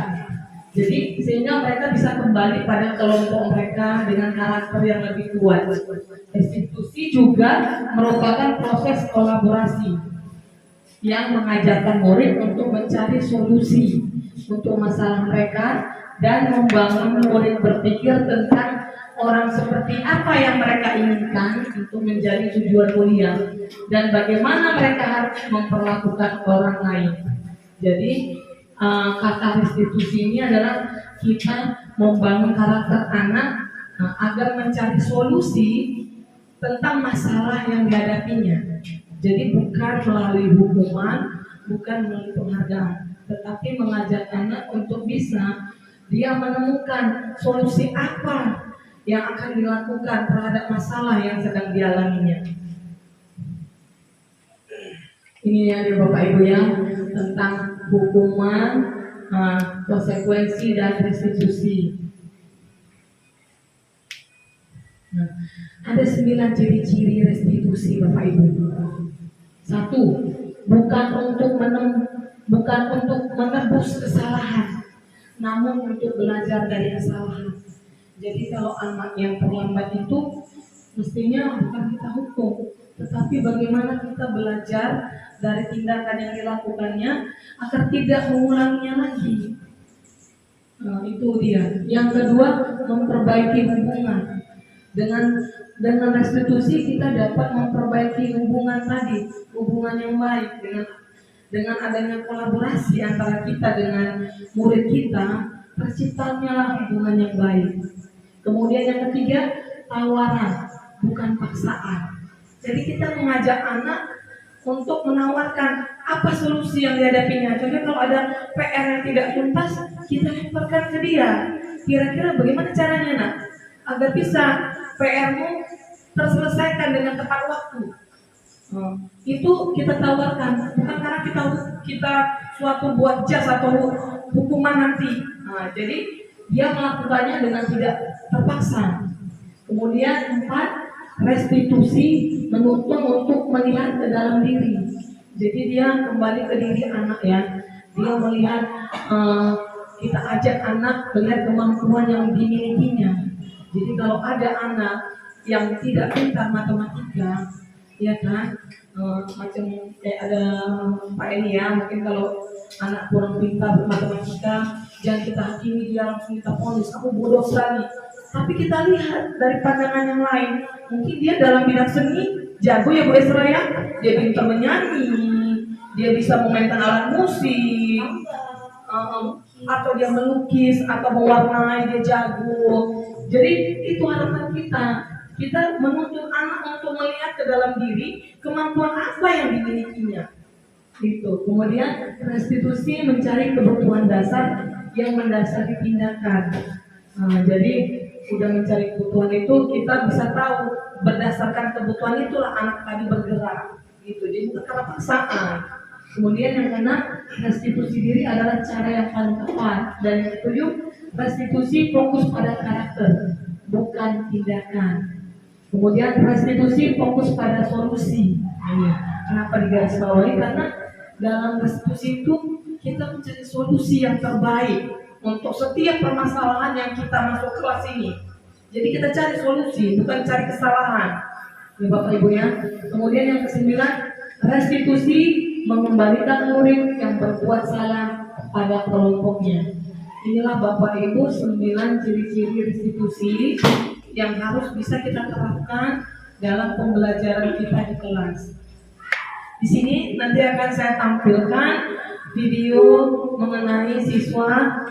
Speaker 5: Jadi sehingga mereka bisa kembali pada kelompok mereka dengan karakter yang lebih kuat. Restitusi juga merupakan proses kolaborasi yang mengajarkan murid untuk mencari solusi untuk masalah mereka dan membangun murid berpikir tentang orang seperti apa yang mereka inginkan untuk menjadi tujuan mulia dan bagaimana mereka harus memperlakukan orang lain. Jadi kata restitusi ini adalah kita membangun karakter anak agar mencari solusi tentang masalah yang dihadapinya. Jadi bukan melalui hukuman, bukan melalui penghargaan, tetapi mengajak anak untuk bisa dia menemukan solusi apa yang akan dilakukan terhadap masalah yang sedang dialaminya. Ini ya Bapak Ibu ya tentang hukuman, konsekuensi dan restitusi. Nah, ada 9 ciri-ciri restitusi Bapak Ibu. 1. Bukan untuk menebus kesalahan, namun untuk belajar dari kesalahan. Jadi kalau anak yang terlambat itu mestinya bukan kita hukum, tetapi bagaimana kita belajar dari tindakan yang dilakukannya agar tidak mengulanginya lagi. Nah, itu dia. Yang kedua, memperbaiki hubungan. Dengan restitusi kita dapat memperbaiki hubungan tadi, hubungan yang baik dengan adanya kolaborasi antara kita dengan murid kita, terciptanya hubungan yang baik. Kemudian yang ketiga, tawaran, bukan paksaan. Jadi kita mengajak anak untuk menawarkan apa solusi yang dihadapinya. Contohnya kalau ada PR yang tidak tuntas, kita lemparkan ke dia. Kira-kira bagaimana caranya nak? Agar bisa PR-mu terselesaikan dengan tepat waktu. Itu kita tawarkan, bukan karena kita suatu buat jas atau hukuman nanti. Nah, jadi dia melakukannya dengan tidak terpaksa. Kemudian 4, restitusi menuntun untuk melihat ke dalam diri. Jadi dia kembali ke diri anak ya. Dia melihat kita ajak anak melihat kemampuan yang dimilikinya. Jadi kalau ada anak yang tidak pintar matematika, ya kan, macam ada Pak ini ya, mungkin kalau anak kurang pintar matematika, jangan kita hakimi dia langsung kita ponis, aku bodoh sekali. Tapi kita lihat dari pandangan yang lain, mungkin dia dalam bidang seni jago ya Bu Esra ya, dia pintar menyanyi, dia bisa memainkan alat musik, atau dia melukis atau mewarnai, dia jago. Jadi itu harapan kita. Kita menuntut anak untuk melihat ke dalam diri kemampuan apa yang dimilikinya. Itu. Kemudian restitusi mencari kebutuhan dasar yang mendasari tindakan. Jadi udah mencari kebutuhan itu kita bisa tahu berdasarkan kebutuhan itulah anak tadi bergerak. Gitu. Jadi bukan karena paksaan. Kemudian yang keenam, restitusi diri adalah cara yang paling tepat. Dan yang ketujuh, restitusi fokus pada karakter, bukan tindakan. Kemudian restitusi fokus pada solusi. Ini kenapa digarisbawahi? Karena dalam restitusi itu kita mencari solusi yang terbaik untuk setiap permasalahan yang kita masuk kelas ini. Jadi kita cari solusi, bukan cari kesalahan. Ini Bapak Ibu ya. Kemudian yang kesembilan, restitusi mengembalikan murid yang berbuat salah pada kelompoknya. Inilah Bapak Ibu 9 ciri-ciri restitusi yang harus bisa kita terapkan dalam pembelajaran kita di kelas. Di sini nanti akan saya tampilkan video mengenai siswa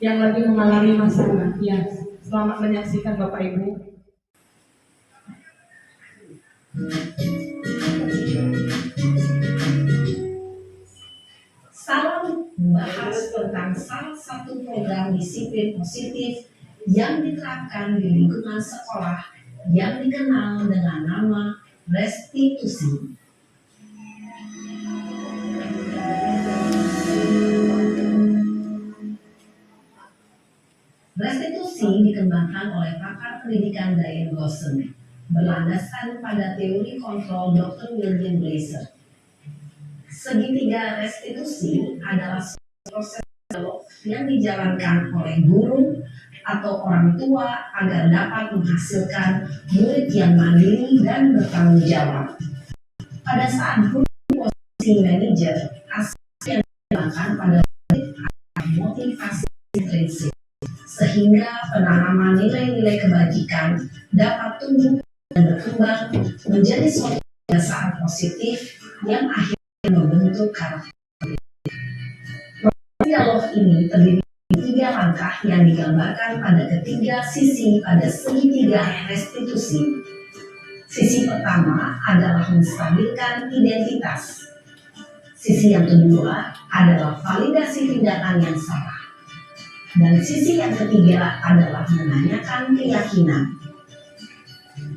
Speaker 5: yang lagi mengalami masalah. Ya, selamat menyaksikan Bapak Ibu.
Speaker 7: Salam membahas tentang salah satu program disiplin positif yang diterapkan di lingkungan sekolah yang dikenal dengan nama restitusi. Restitusi dikembangkan oleh pakar pendidikan Diane Gosson berlandaskan pada teori kontrol Dr. William Blaser. Segitiga restitusi adalah proses dialog yang dijalankan oleh guru atau orang tua agar dapat menghasilkan murid yang mandiri dan bertanggung jawab. Pada saat guru posisi manajer, aspek yang dikembangkan pada murid adalah motivasi intrinsik, sehingga penanaman nilai-nilai kebajikan dapat tumbuh dan berkembang menjadi suatu kebiasaan positif yang akhirnya membentuk karakter. Dialog ini terdiri dari 3 langkah yang digambarkan pada ketiga sisi pada segitiga restitusi. Sisi pertama adalah menstabilkan identitas. Sisi yang kedua adalah validasi tindakan yang salah. Dan sisi yang ketiga adalah menanyakan keyakinan.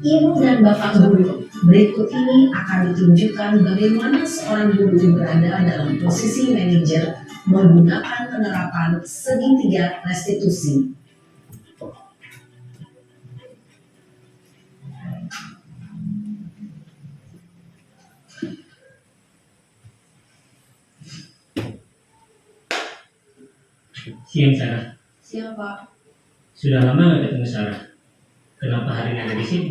Speaker 7: Ibu dan Bapak Guru, berikut ini akan ditunjukkan bagaimana seorang guru berada dalam posisi manajer menggunakan penerapan segitiga restitusi.
Speaker 8: Siang Sarah,
Speaker 2: Siapa?
Speaker 8: sudah lama nggak ketemu Sarah? Kenapa hari ini ada di sini?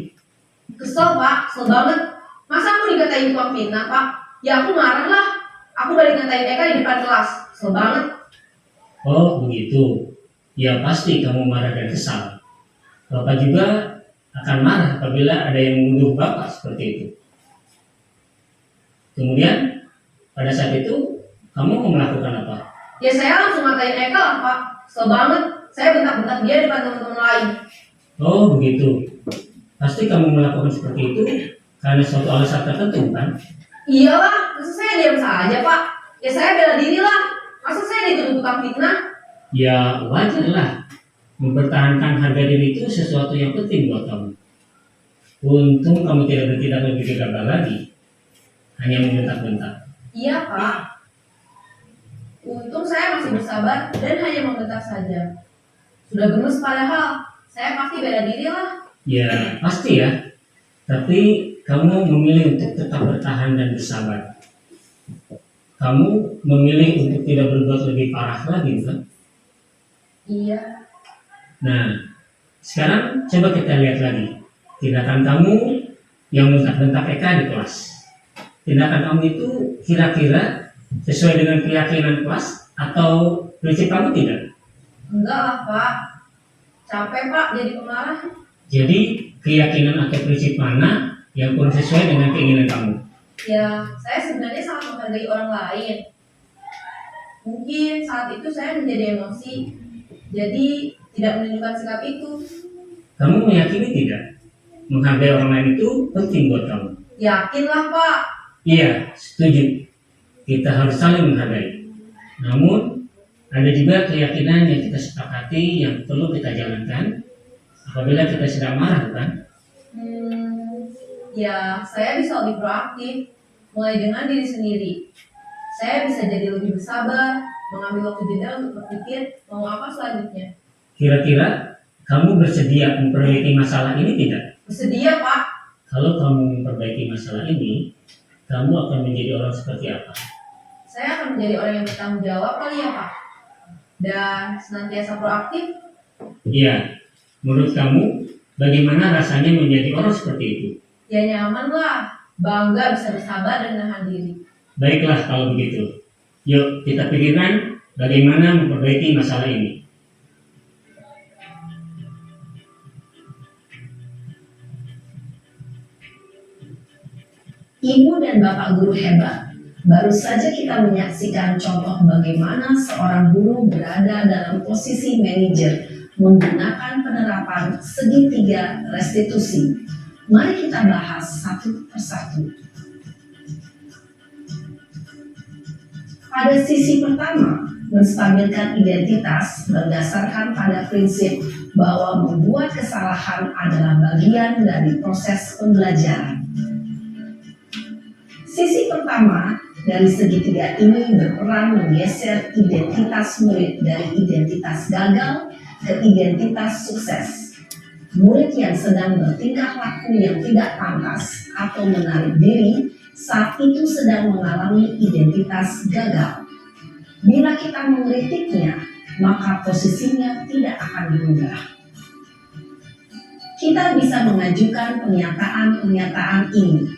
Speaker 2: Kesel Pak, kesel banget. Masa aku dikatain tukang fitnah Pak? Ya aku marah lah. Aku balik ngatain Eka di depan kelas. Kesel banget.
Speaker 8: Oh begitu, ya pasti kamu marah dan kesal. Bapak juga akan marah apabila ada yang menuduh Bapak seperti itu. Kemudian pada saat itu kamu mau melakukan apa?
Speaker 2: Ya saya langsung ngatain Eka lah Pak. Kesel banget. Saya bentak-bentak dia di depan teman-teman lain.
Speaker 8: Oh begitu, pasti kamu melakukan seperti itu karena suatu alasan tertentu kan?
Speaker 2: Iyalah, masa saya diam saja Pak? Ya saya bela diri lah. Masa saya dituduh tukang fitnah?
Speaker 8: Ya wajar lah, mempertahankan harga diri itu sesuatu yang penting buat kamu. Untung kamu tidak bertindak lebih gegabah lagi, hanya membentak-bentak.
Speaker 2: Iya Pak. Untung saya masih bersabar dan hanya membentak saja. Sudah gemes padahal, saya pasti bela diri lah.
Speaker 8: Ya pasti ya, tapi kamu memilih untuk tetap bertahan dan bersabar. Kamu memilih untuk tidak berbuat lebih parah lagi kan?
Speaker 2: Iya.
Speaker 8: Nah, sekarang coba kita lihat lagi tindakan kamu yang bentak-bentak Eka di kelas. Tindakan kamu itu kira-kira sesuai dengan keyakinan kelas atau prinsip kamu tidak?
Speaker 2: Enggak lah Pak. Capek Pak jadi pemarah.
Speaker 8: Jadi keyakinan atau prinsip mana yang kurang sesuai dengan keinginan kamu?
Speaker 2: Ya, saya sebenarnya sangat menghargai orang lain.
Speaker 9: Mungkin saat itu saya menjadi emosi, jadi tidak menunjukkan sikap itu.
Speaker 8: Kamu meyakini tidak? Menghargai orang lain itu penting buat kamu.
Speaker 9: Yakinlah Pak.
Speaker 8: Iya, setuju. Kita harus saling menghargai. Namun, ada juga keyakinan yang kita sepakati yang perlu kita jalankan apabila kita sedang marah, bukan?
Speaker 9: Ya, saya bisa lebih proaktif, mulai dengan diri sendiri. Saya bisa jadi lebih bersabar, mengambil waktu jeda untuk berpikir mau apa selanjutnya.
Speaker 8: Kira-kira kamu bersedia memperbaiki masalah ini tidak?
Speaker 9: Bersedia Pak.
Speaker 8: Kalau kamu memperbaiki masalah ini, kamu akan menjadi orang seperti apa?
Speaker 9: Saya akan menjadi orang yang bertanggung jawab kali ya Pak. Dan senantiasa proaktif.
Speaker 8: Iya, menurut kamu bagaimana rasanya menjadi orang seperti itu?
Speaker 9: Ya nyaman lah, bangga bisa bersabar dan menahan diri.
Speaker 8: Baiklah kalau begitu. Yuk kita pikirkan bagaimana memperbaiki masalah ini.
Speaker 7: Ibu dan Bapak guru hebat, baru saja kita menyaksikan contoh bagaimana seorang guru berada dalam posisi manajer menggunakan penerapan segitiga restitusi. Mari kita bahas satu persatu. Pada sisi pertama, menstabilkan identitas berdasarkan pada prinsip bahwa membuat kesalahan adalah bagian dari proses pembelajaran. Sisi pertama dari segitiga ini berperan menggeser identitas murid dari identitas gagal ke identitas sukses. Murid yang sedang bertingkah laku yang tidak pantas atau menarik diri saat itu sedang mengalami identitas gagal. Bila kita mengkritiknya, maka posisinya tidak akan berubah. Kita bisa mengajukan pernyataan-pernyataan ini.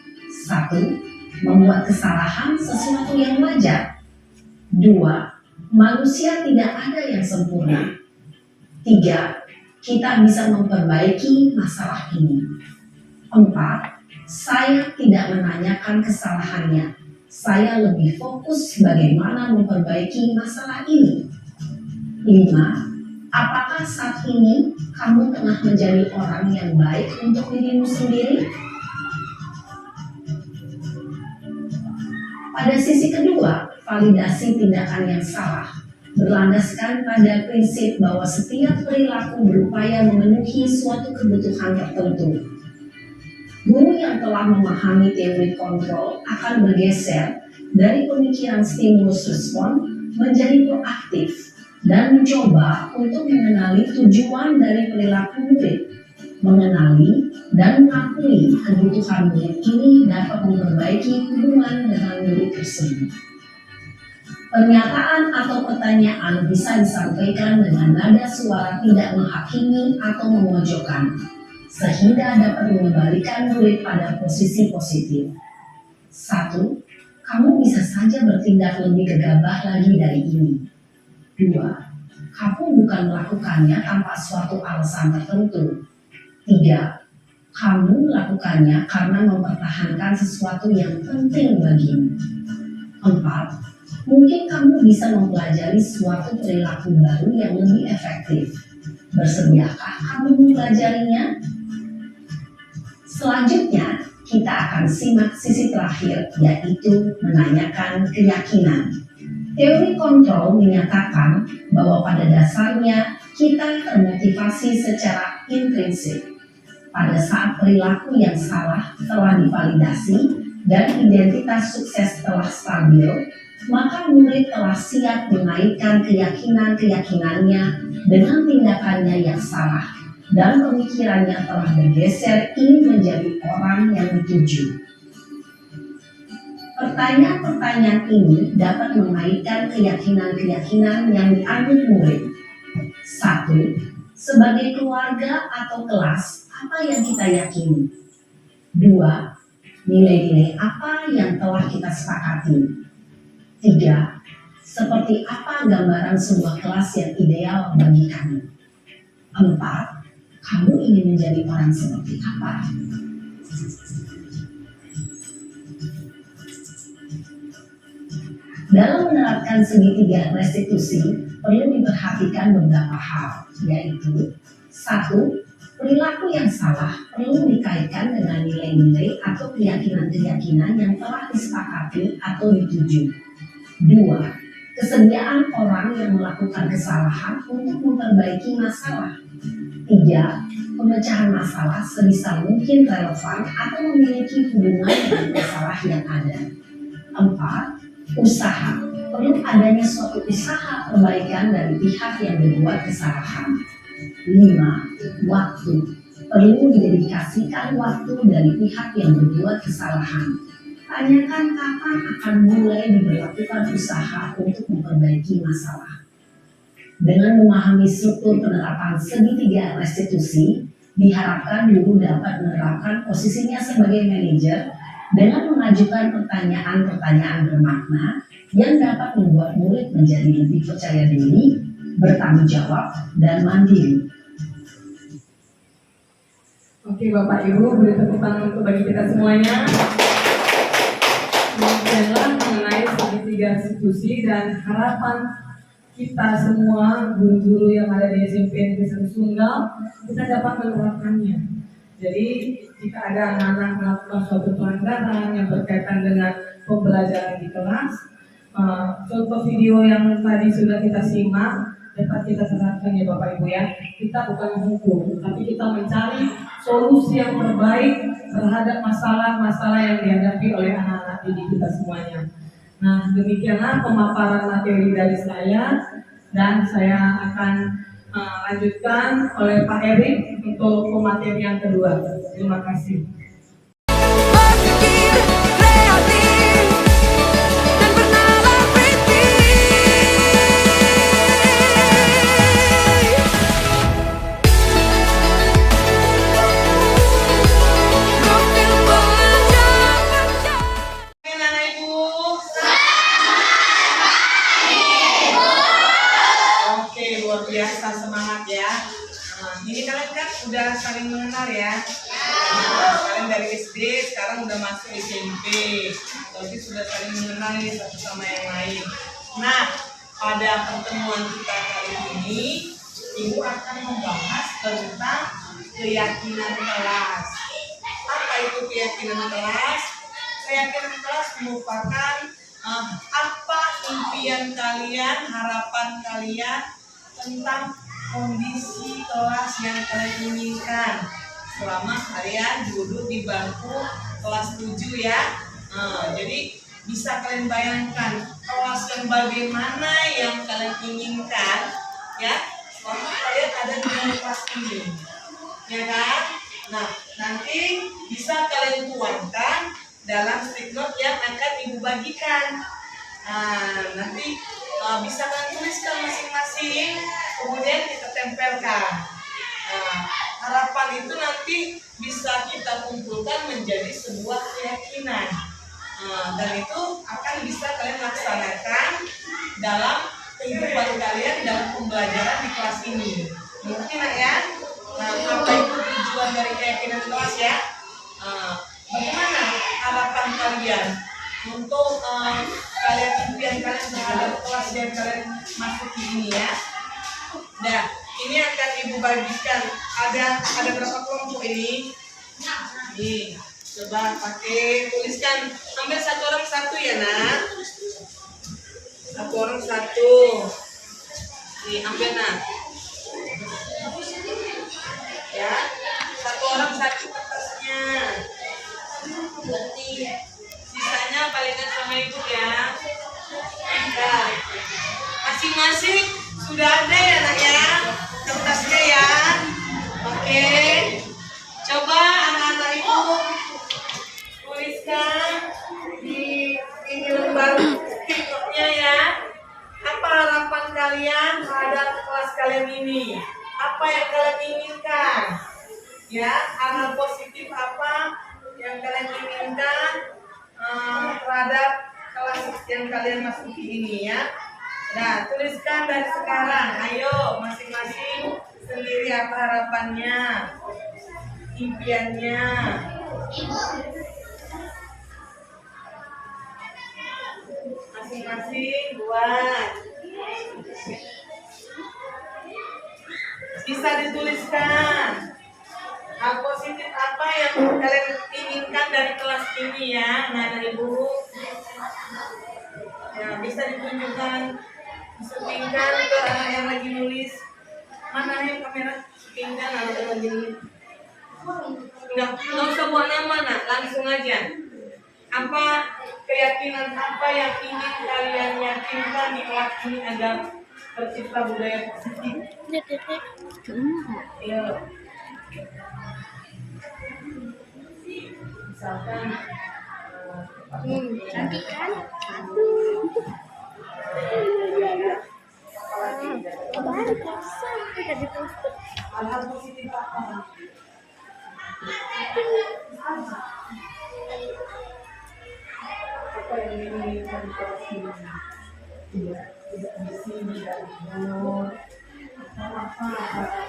Speaker 7: 1. Membuat kesalahan sesuatu yang wajar. 2. Manusia tidak ada yang sempurna. 3. Kita bisa memperbaiki masalah ini. 4. Saya tidak menanyakan kesalahannya. Saya lebih fokus bagaimana memperbaiki masalah ini. 5. Apakah saat ini kamu tengah menjadi orang yang baik untuk dirimu sendiri? Pada sisi kedua, validasi tindakan yang salah berlandaskan pada prinsip bahwa setiap perilaku berupaya memenuhi suatu kebutuhan tertentu. Guru yang telah memahami teori kontrol akan bergeser dari pemikiran stimulus respon menjadi proaktif dan mencoba untuk mengenali tujuan dari perilaku murid. Mengenali dan mengakui kebutuhan murid ini dapat memperbaiki hubungan dengan murid tersebut. Pernyataan atau pertanyaan bisa disampaikan dengan nada suara tidak menghakimi atau memojokkan, sehingga dapat mengembalikan murid pada posisi positif. 1. Kamu bisa saja bertindak lebih gegabah lagi dari ini. 2. Kamu bukan melakukannya tanpa suatu alasan tertentu. 3. Kamu melakukannya karena mempertahankan sesuatu yang penting bagimu. 4. Mungkin kamu bisa mempelajari suatu perilaku baru yang lebih efektif. Bersediakah kamu mempelajarinya? Selanjutnya, kita akan simak sisi terakhir, yaitu menanyakan keyakinan. Teori kontrol menyatakan bahwa pada dasarnya kita termotivasi secara intrinsik. Pada saat perilaku yang salah telah divalidasi dan identitas sukses telah stabil, maka murid telah siap mengaitkan keyakinan-keyakinannya dengan tindakannya yang salah, dan pemikirannya telah bergeser ingin menjadi orang yang dituju. Pertanyaan-pertanyaan ini dapat mengaitkan keyakinan-keyakinan yang dianut murid. 1. Sebagai keluarga atau kelas, apa yang kita yakini? 2. Nilai-nilai apa yang telah kita sepakati? 3. Seperti apa gambaran sebuah kelas yang ideal bagi kamu? 4. Kamu ingin menjadi orang seperti apa? Dalam menerapkan segitiga restitusi, perlu diperhatikan beberapa hal, yaitu: 1. Perilaku yang salah perlu dikaitkan dengan nilai-nilai atau keyakinan-keyakinan yang telah disepakati atau dituju. 2. Kesediaan orang yang melakukan kesalahan untuk memperbaiki masalah. 3. Pemecahan masalah sebisa mungkin relevan atau memiliki hubungan dengan masalah yang ada. 4. Usaha. Perlu adanya suatu usaha perbaikan dari pihak yang berbuat kesalahan. 5. Waktu. Perlu didedikasikan waktu dari pihak yang berbuat kesalahan. Tanyakan kapan akan mulai diberlakukan usaha untuk memperbaiki masalah. Dengan memahami struktur penerapan segitiga restitusi, diharapkan guru dapat menerapkan posisinya sebagai manajer dengan mengajukan pertanyaan-pertanyaan bermakna yang dapat membuat murid menjadi lebih percaya diri, bertanggung jawab, dan mandiri.
Speaker 5: Oke Bapak Ibu, beri tepuk tangan untuk bagi kita semuanya. Demikianlah mengenai segitiga restitusi dan harapan kita semua guru-guru yang ada di SMP Negeri 1 Sunggal, kita dapat menerapkannya. Jadi jika ada anak-anak melakukan suatu pelanggaran yang berkaitan dengan pembelajaran di kelas, contoh video yang tadi sudah kita simak dapat kita terapkan ya Bapak Ibu ya. Kita bukan menghukum, tapi kita mencari solusi yang terbaik terhadap masalah-masalah yang dihadapi oleh anak-anak didik kita semuanya. Nah, demikianlah pemaparan materi dari saya, dan saya akan lanjutkan oleh Pak Erik untuk pemateri yang kedua. Terima kasih.
Speaker 1: Berpikir kreatif dan bernalar kritis. Profil pelajar.
Speaker 5: Anak Ibu. Oke, luar biasa, semangat ya. Ini kalian kan udah saling mengenal ya. Kalian dari SD, sekarang udah masuk SMP. Tapi sudah saling mengenal nih satu sama yang lain. Nah, pada pertemuan kita kali ini, Ibu akan membahas tentang keyakinan kelas. Apa itu keyakinan kelas? Keyakinan kelas merupakan apa impian kalian, harapan kalian tentang kondisi kelas yang kalian inginkan selama kalian duduk di bangku kelas 7 ya. Jadi bisa kalian bayangkan kelas yang bagaimana yang kalian inginkan ya, selama kalian ada di dalam kelas ini, ya kan? Nah, nanti bisa kalian tuangkan dalam stick note yang akan Ibu bagikan. Nanti bisa kalian tuliskan masing-masing, kemudian kita tempelkan. Harapan itu nanti bisa kita kumpulkan menjadi sebuah keyakinan, dan itu akan bisa kalian laksanakan dalam kehidupan kalian dalam pembelajaran di kelas ini. Mungkin ya. Nah, apa itu tujuan dari keyakinan kelas ya? Bagaimana harapan kalian untuk kalian impian kalian terhadap kelas yang kalian masuki ini ya? Nah, ini akan Ibu bagikan. Ada berapa kelompok ini? Nih, coba pakai tuliskan. Ambil satu orang satu ya nak. Satu orang satu. Nih, ambil nak. Ya, satu orang satu kertasnya. Sisanya balikkan sama Ibu ya. Nah, masing-masing sudah ada ya nak ya kertasnya ya. Oke, coba anak-anak Ibu tuliskan di ini lembar stikernya ya. Apa harapan kalian terhadap kelas kalian ini? Apa yang kalian inginkan? Ya, hal positif apa yang kalian inginkan terhadap kelas yang kalian masuki ini ya. Nah, tuliskan dari sekarang. Ayo, masing-masing sendiri apa harapannya, impiannya. masing-masing buat. Bisa dituliskan hal positif apa yang kalian inginkan dari kelas ini ya, anak-anak ibu. Ya, bisa ditunjukkan, disettingkan ke anak yang lagi nulis. Mana yang kamera? Settingkan anak yang lagi nulis. Nggak usah buat nama, nak. Langsung aja. Apa keyakinan apa yang ingin kalian yakinkan di kelas ini agar tercipta budaya positif? Iya. Misalkan
Speaker 6: Cantik kan?
Speaker 5: hal-hal positif apa? Apa yang diinginkan di kelas ini? Tidak di sini dari dulu. Apa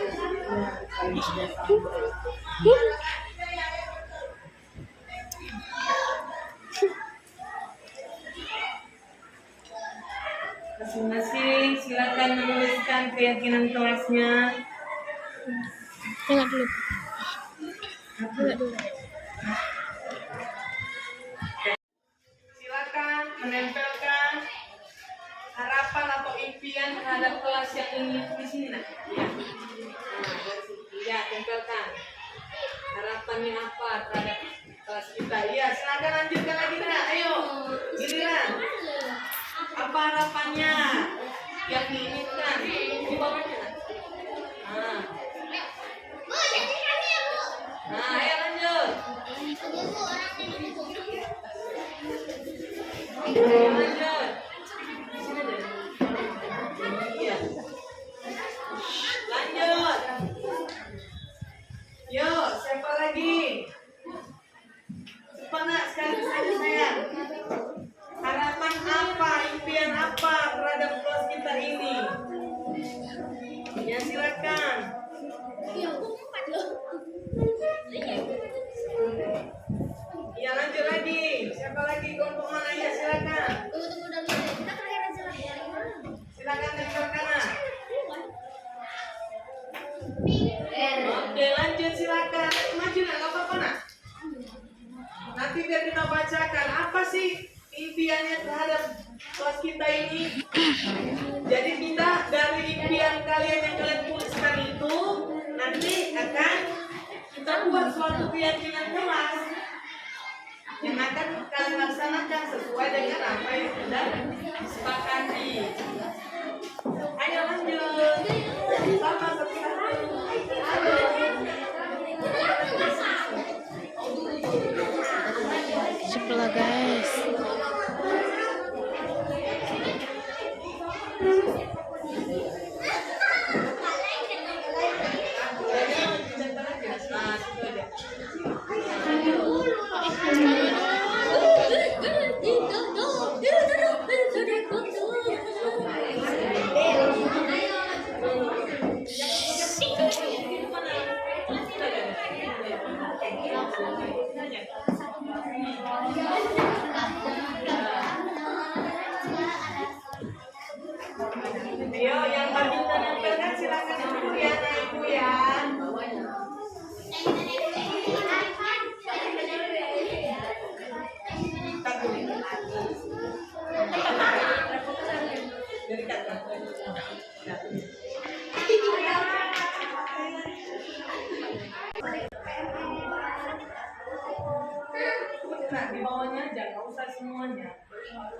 Speaker 5: yang kalian sudah sampaikan? Masing-masing silakan menuliskan keyakinan kelasnya.
Speaker 1: Tengok dulu. Tengok dulu.
Speaker 5: Silakan menempelkan harapan atau impian terhadap kelas yang ingin di sini, nak. Ya. Ya, tempelkan. Harapannya apa terhadap kelas kita? Iya, silakan lanjutkan lagi, nak. Ayo, giliran. Apa harapannya yang diinginkan? Di bawahnya, nak. Ayo lanjut. Ayo lanjut. Iya. Lanjut. Yuk, siapa lagi? Cepat nak, sekali saja sayang. Harapan apa, impian apa terhadap kelas kita ini? Ya silakan. Ya lanjut lagi. Siapa lagi? Kelompok mana ya? Silakan. Silakan tempelkan. Oke, lanjut silakan. Maju nak, nggak apa-apa nak. Nanti biar kita bacakan apa sih impiannya terhadap kelas kita ini. Jadi kita dari impian kalian yang kalian tuliskan itu nanti akan kita buat suatu keyakinan kelas yang akan kalian laksanakan sesuai dengan apa yang sudah disepakati. Ayo lanjut. Sama satu-satu.
Speaker 1: Sebelah guys.
Speaker 5: Ayo yang baru menempelkan silakan dulu ya, Nak, Ibu ya. Nah, di bawahnya aja, nggak usah semuanya.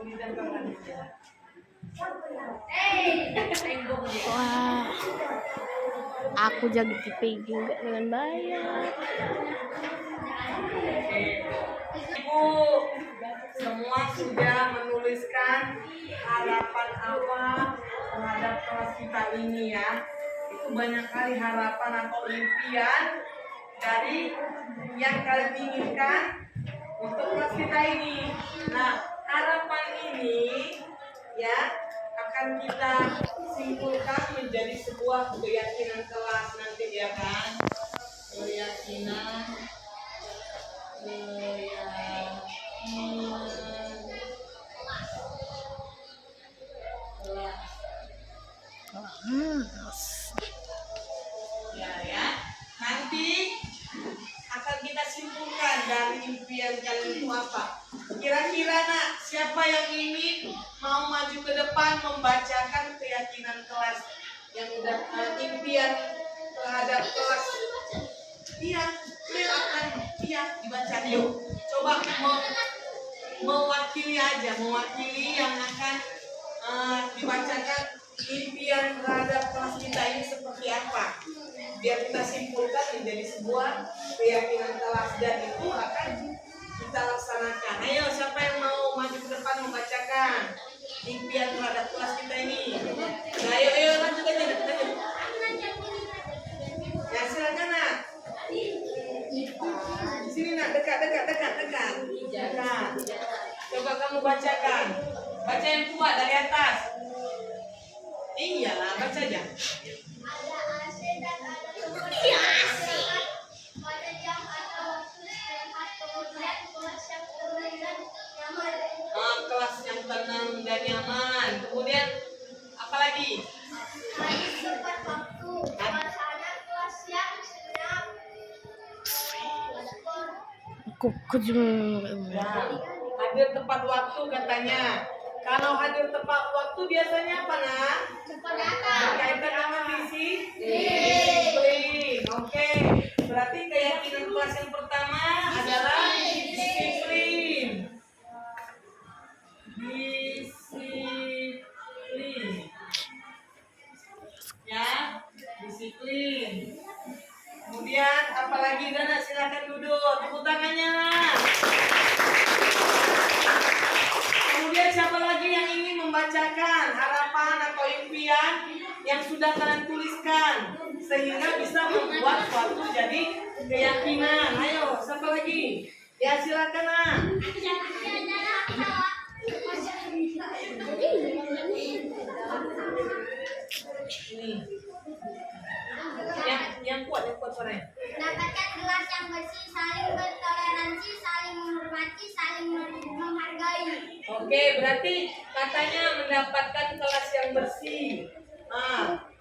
Speaker 5: Ditempelkan aja.
Speaker 1: Wah, aku jadi TV juga dengan baik.
Speaker 5: Ibu, semua sudah menuliskan harapan apa terhadap kelas kita ini ya. Itu banyak kali harapan atau impian dari yang kalian inginkan untuk kelas kita ini. Nah, harapan ini ya akan kita simpulkan menjadi sebuah keyakinan kelas nanti ya kan. Keyakinan Ya. Nanti akan kita simpulkan dari impian kalian itu apa. Kira-kira nak, siapa yang ingin mau maju ke depan membacakan keyakinan kelas yang udah impian terhadap kelas? Iya, silakan. Iya, dibaca yuk. Coba mewakili yang akan dibacakan impian terhadap kelas kita ini seperti apa. Biar kita simpulkan menjadi sebuah keyakinan kelas dan itu akan kita laksanakan. Ayo, siapa yang mau maju ke depan membacakan impian terhadap kelas kita ini? Nah, ayo lanjut aja. Ya, silakan nak. Di sini nak, dekat. Coba kamu bacakan. Baca yang kuat dari atas. Iyalah, baca aja.
Speaker 6: Ada AC dan ada kemudian pada jam atau waktu sehat, kemudian kelas yang tenang dan nyaman.
Speaker 5: Kelas yang tenang dan nyaman. Kemudian apa lagi?
Speaker 6: Lagi tepat waktu. Suasana kelas yang senyap.
Speaker 1: Aku juga.
Speaker 5: Hadir tepat waktu katanya. Kalau hadir tepat waktu biasanya apa nak?
Speaker 6: Cepat datang.
Speaker 5: Berkaitan dengan disiplin. Oke. Berarti keyakinan kelas yang pertama adalah disiplin. Ya, disiplin. Kemudian apalagi Dana, silakan duduk, tepuk tangannya. Kemudian siapa lagi yang ingin membacakan harapan atau impian yang sudah kalian tuliskan sehingga bisa membuat suatu jadi keyakinan? Ayo, siapa lagi? Ya, silakan nak. Ini. Yang kuat suaranya.
Speaker 6: Dapatkan kelas yang bersih, saling bertoleransi, saling menghormati, saling menghargai.
Speaker 5: Oke, berarti katanya mendapatkan kelas yang bersih.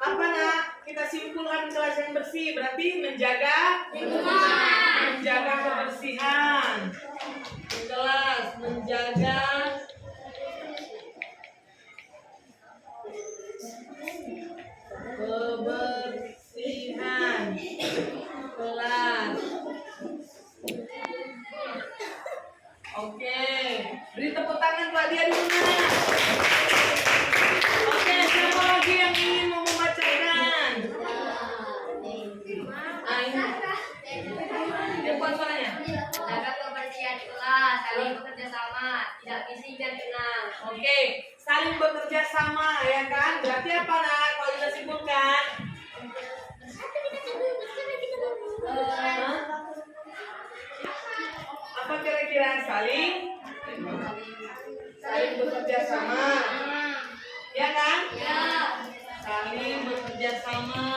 Speaker 5: Apa nak? Kita simpulkan kelas yang bersih berarti menjaga kebersihan. Kelas menjaga kebersihan kelas. Oke, beri tepuk tangan buat dia di sana. Oke, siapa lagi yang ingin mau membacakan? Ini buat suaranya.
Speaker 6: Jaga kebersihan kelas, saling bekerja sama, tidak bising dan tenang.
Speaker 5: Oke, saling bekerja sama ya kan? Berarti apa nak? Kalau kita simpulkan? Apa kira-kira saling bekerja sama? Ya kan?
Speaker 6: Ya.
Speaker 5: Saling bekerja sama.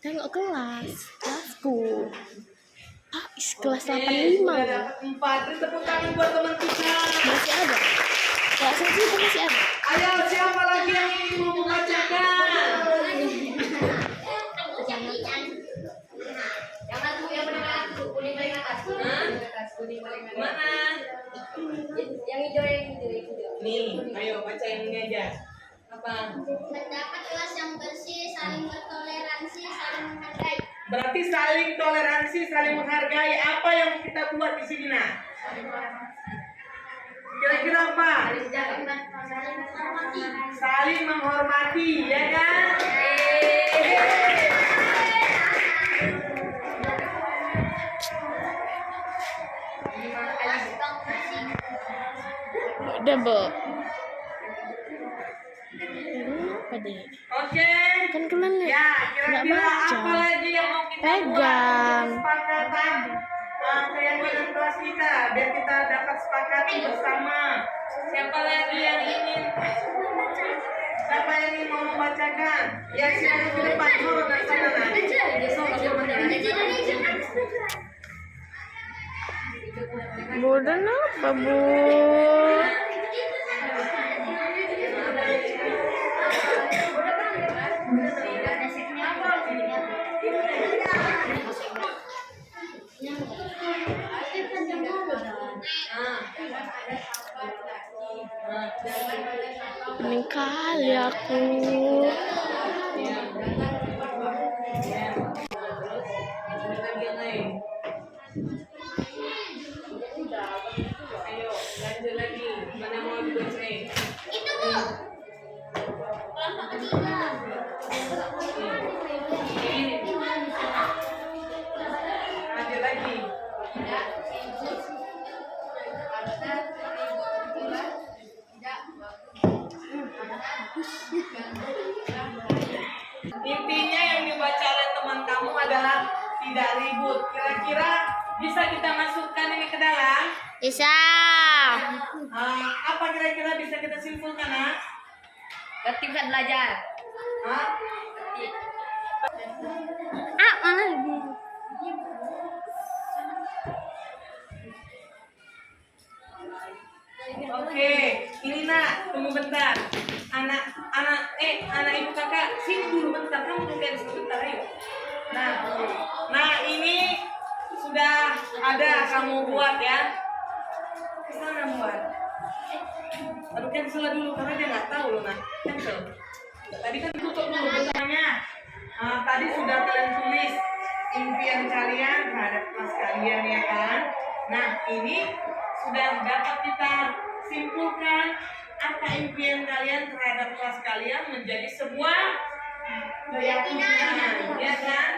Speaker 1: Tengok kelasku. Kelas
Speaker 5: Oke,
Speaker 1: 85.
Speaker 5: sudah dapat 4. Beri tepuk tangan buat teman kita.
Speaker 1: Masih ada. Kelas itu masih ada.
Speaker 5: Ayo, siapa lagi yang ingin mau membacakan?
Speaker 6: Jangan tuh yang paling atas, kuning paling atas. Kuning paling atas.
Speaker 5: Mana?
Speaker 6: Yang hijau.
Speaker 5: Nih, ayo baca yang ini aja. Apa?
Speaker 6: Mendapat kelas yang bersih, saling bertoleransi, saling menghargai.
Speaker 5: Berarti saling toleransi, saling menghargai. Apa yang kita buat di sini nah? Kira-kira apa? Saling menghormati, ya kan?
Speaker 1: Double. Apa deh?
Speaker 5: Oke.
Speaker 1: Kan kalian
Speaker 5: Ya,
Speaker 1: nggak
Speaker 5: kira-kira
Speaker 1: baca.
Speaker 5: apa lagi yang mau kita
Speaker 1: Pegang.
Speaker 5: buat kesepakatan keyakinan kelas kita biar kita dapat sepakati bersama. Siapa lagi yang ingin? Siapa yang ingin mau membacakan? Ya, silakan ke depan. Turun dari sana. Nah.
Speaker 1: Bodoh apa, Bu? Pening kali aku.
Speaker 5: Lagi yang lain. Ayo, lanjut lagi. Mana mau dibacain?
Speaker 6: Itu Bu. Kelompok ketiga.
Speaker 5: Ini. Lanjut lagi. Intinya yang dibaca oleh teman kamu adalah tidak ribut. Kira-kira bisa kita masukkan ini ke dalam?
Speaker 1: Bisa.
Speaker 5: Apa kira-kira bisa kita simpulkan, nak?
Speaker 9: Tertib saat belajar.
Speaker 5: Hah?
Speaker 1: Apa lagi?
Speaker 5: Oke, ini nak, tunggu bentar. Anak ibu kakak, sini dulu bentar, kamu tungguin sebentar ayo. Nah ini sudah ada kamu buat ya. Kesana buat. Aduh cancel dulu karena dia nggak tahu loh nak. Cancel. Tadi kan tutup dulu bentarnya. Tadi sudah kalian tulis impian kalian terhadap kelas kalian ya kan. Nah ini sudah dapat kita simpulkan apa impian kalian terhadap kelas kalian menjadi sebuah keyakinan, ya kan?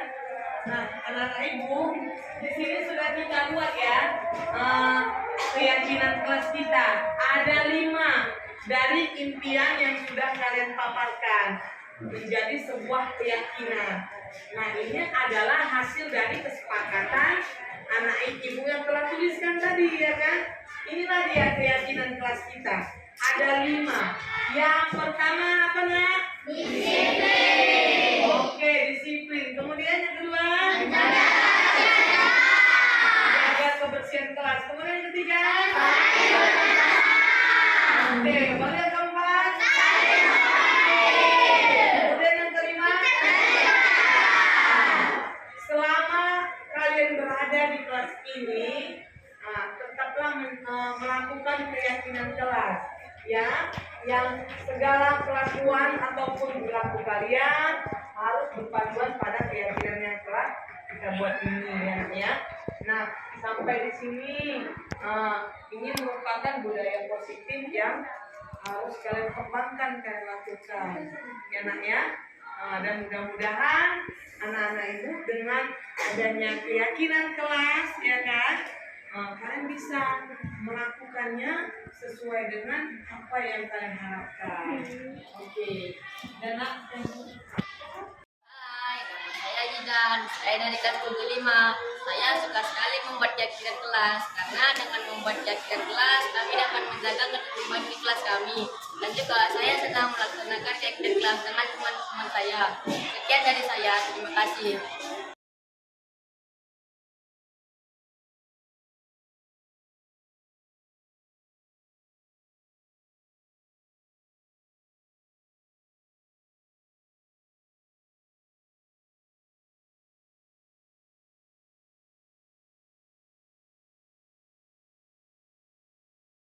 Speaker 5: Nah, anak-anak ibu, di sini sudah kita buat ya keyakinan kelas kita. Ada 5 dari impian yang sudah kalian paparkan menjadi sebuah keyakinan. Nah, ini adalah hasil dari kesepakatan anak ibu yang telah tuliskan tadi ya kan. Inilah dia keyakinan kelas kita. Ada 5. Yang pertama apa nak? Disiplin. Oke, disiplin. Kemudian yang kedua? Jaga kebersihan kelas. Kemudian yang ketiga? Oke, kemudian yang keempat? Kemudian yang kelima? Selama kalian berada di kelas ini, tetaplah melakukan keyakinan kelas ya, yang segala kelakuan ataupun perilaku kalian harus berpaduan pada keyakinan yang telah kita buat ini ya. Nah sampai di sini ini merupakan budaya positif yang harus kalian kembangkan, kalian lakukan ya nak ya. Dan mudah-mudahan anak-anak ibu dengan adanya keyakinan kelas ya kan, kalian bisa melakukannya sesuai dengan apa yang kalian harapkan. Oke. Dan
Speaker 10: Hai, nama saya Jidan. Saya dari kelas 75. Saya suka sekali membuat keyakinan kelas karena dengan membuat keyakinan kelas kami dapat menjaga ketertiban di kelas kami. Dan juga saya sedang melaksanakan keyakinan kelas dengan teman-teman saya. Sekian dari saya. Terima kasih.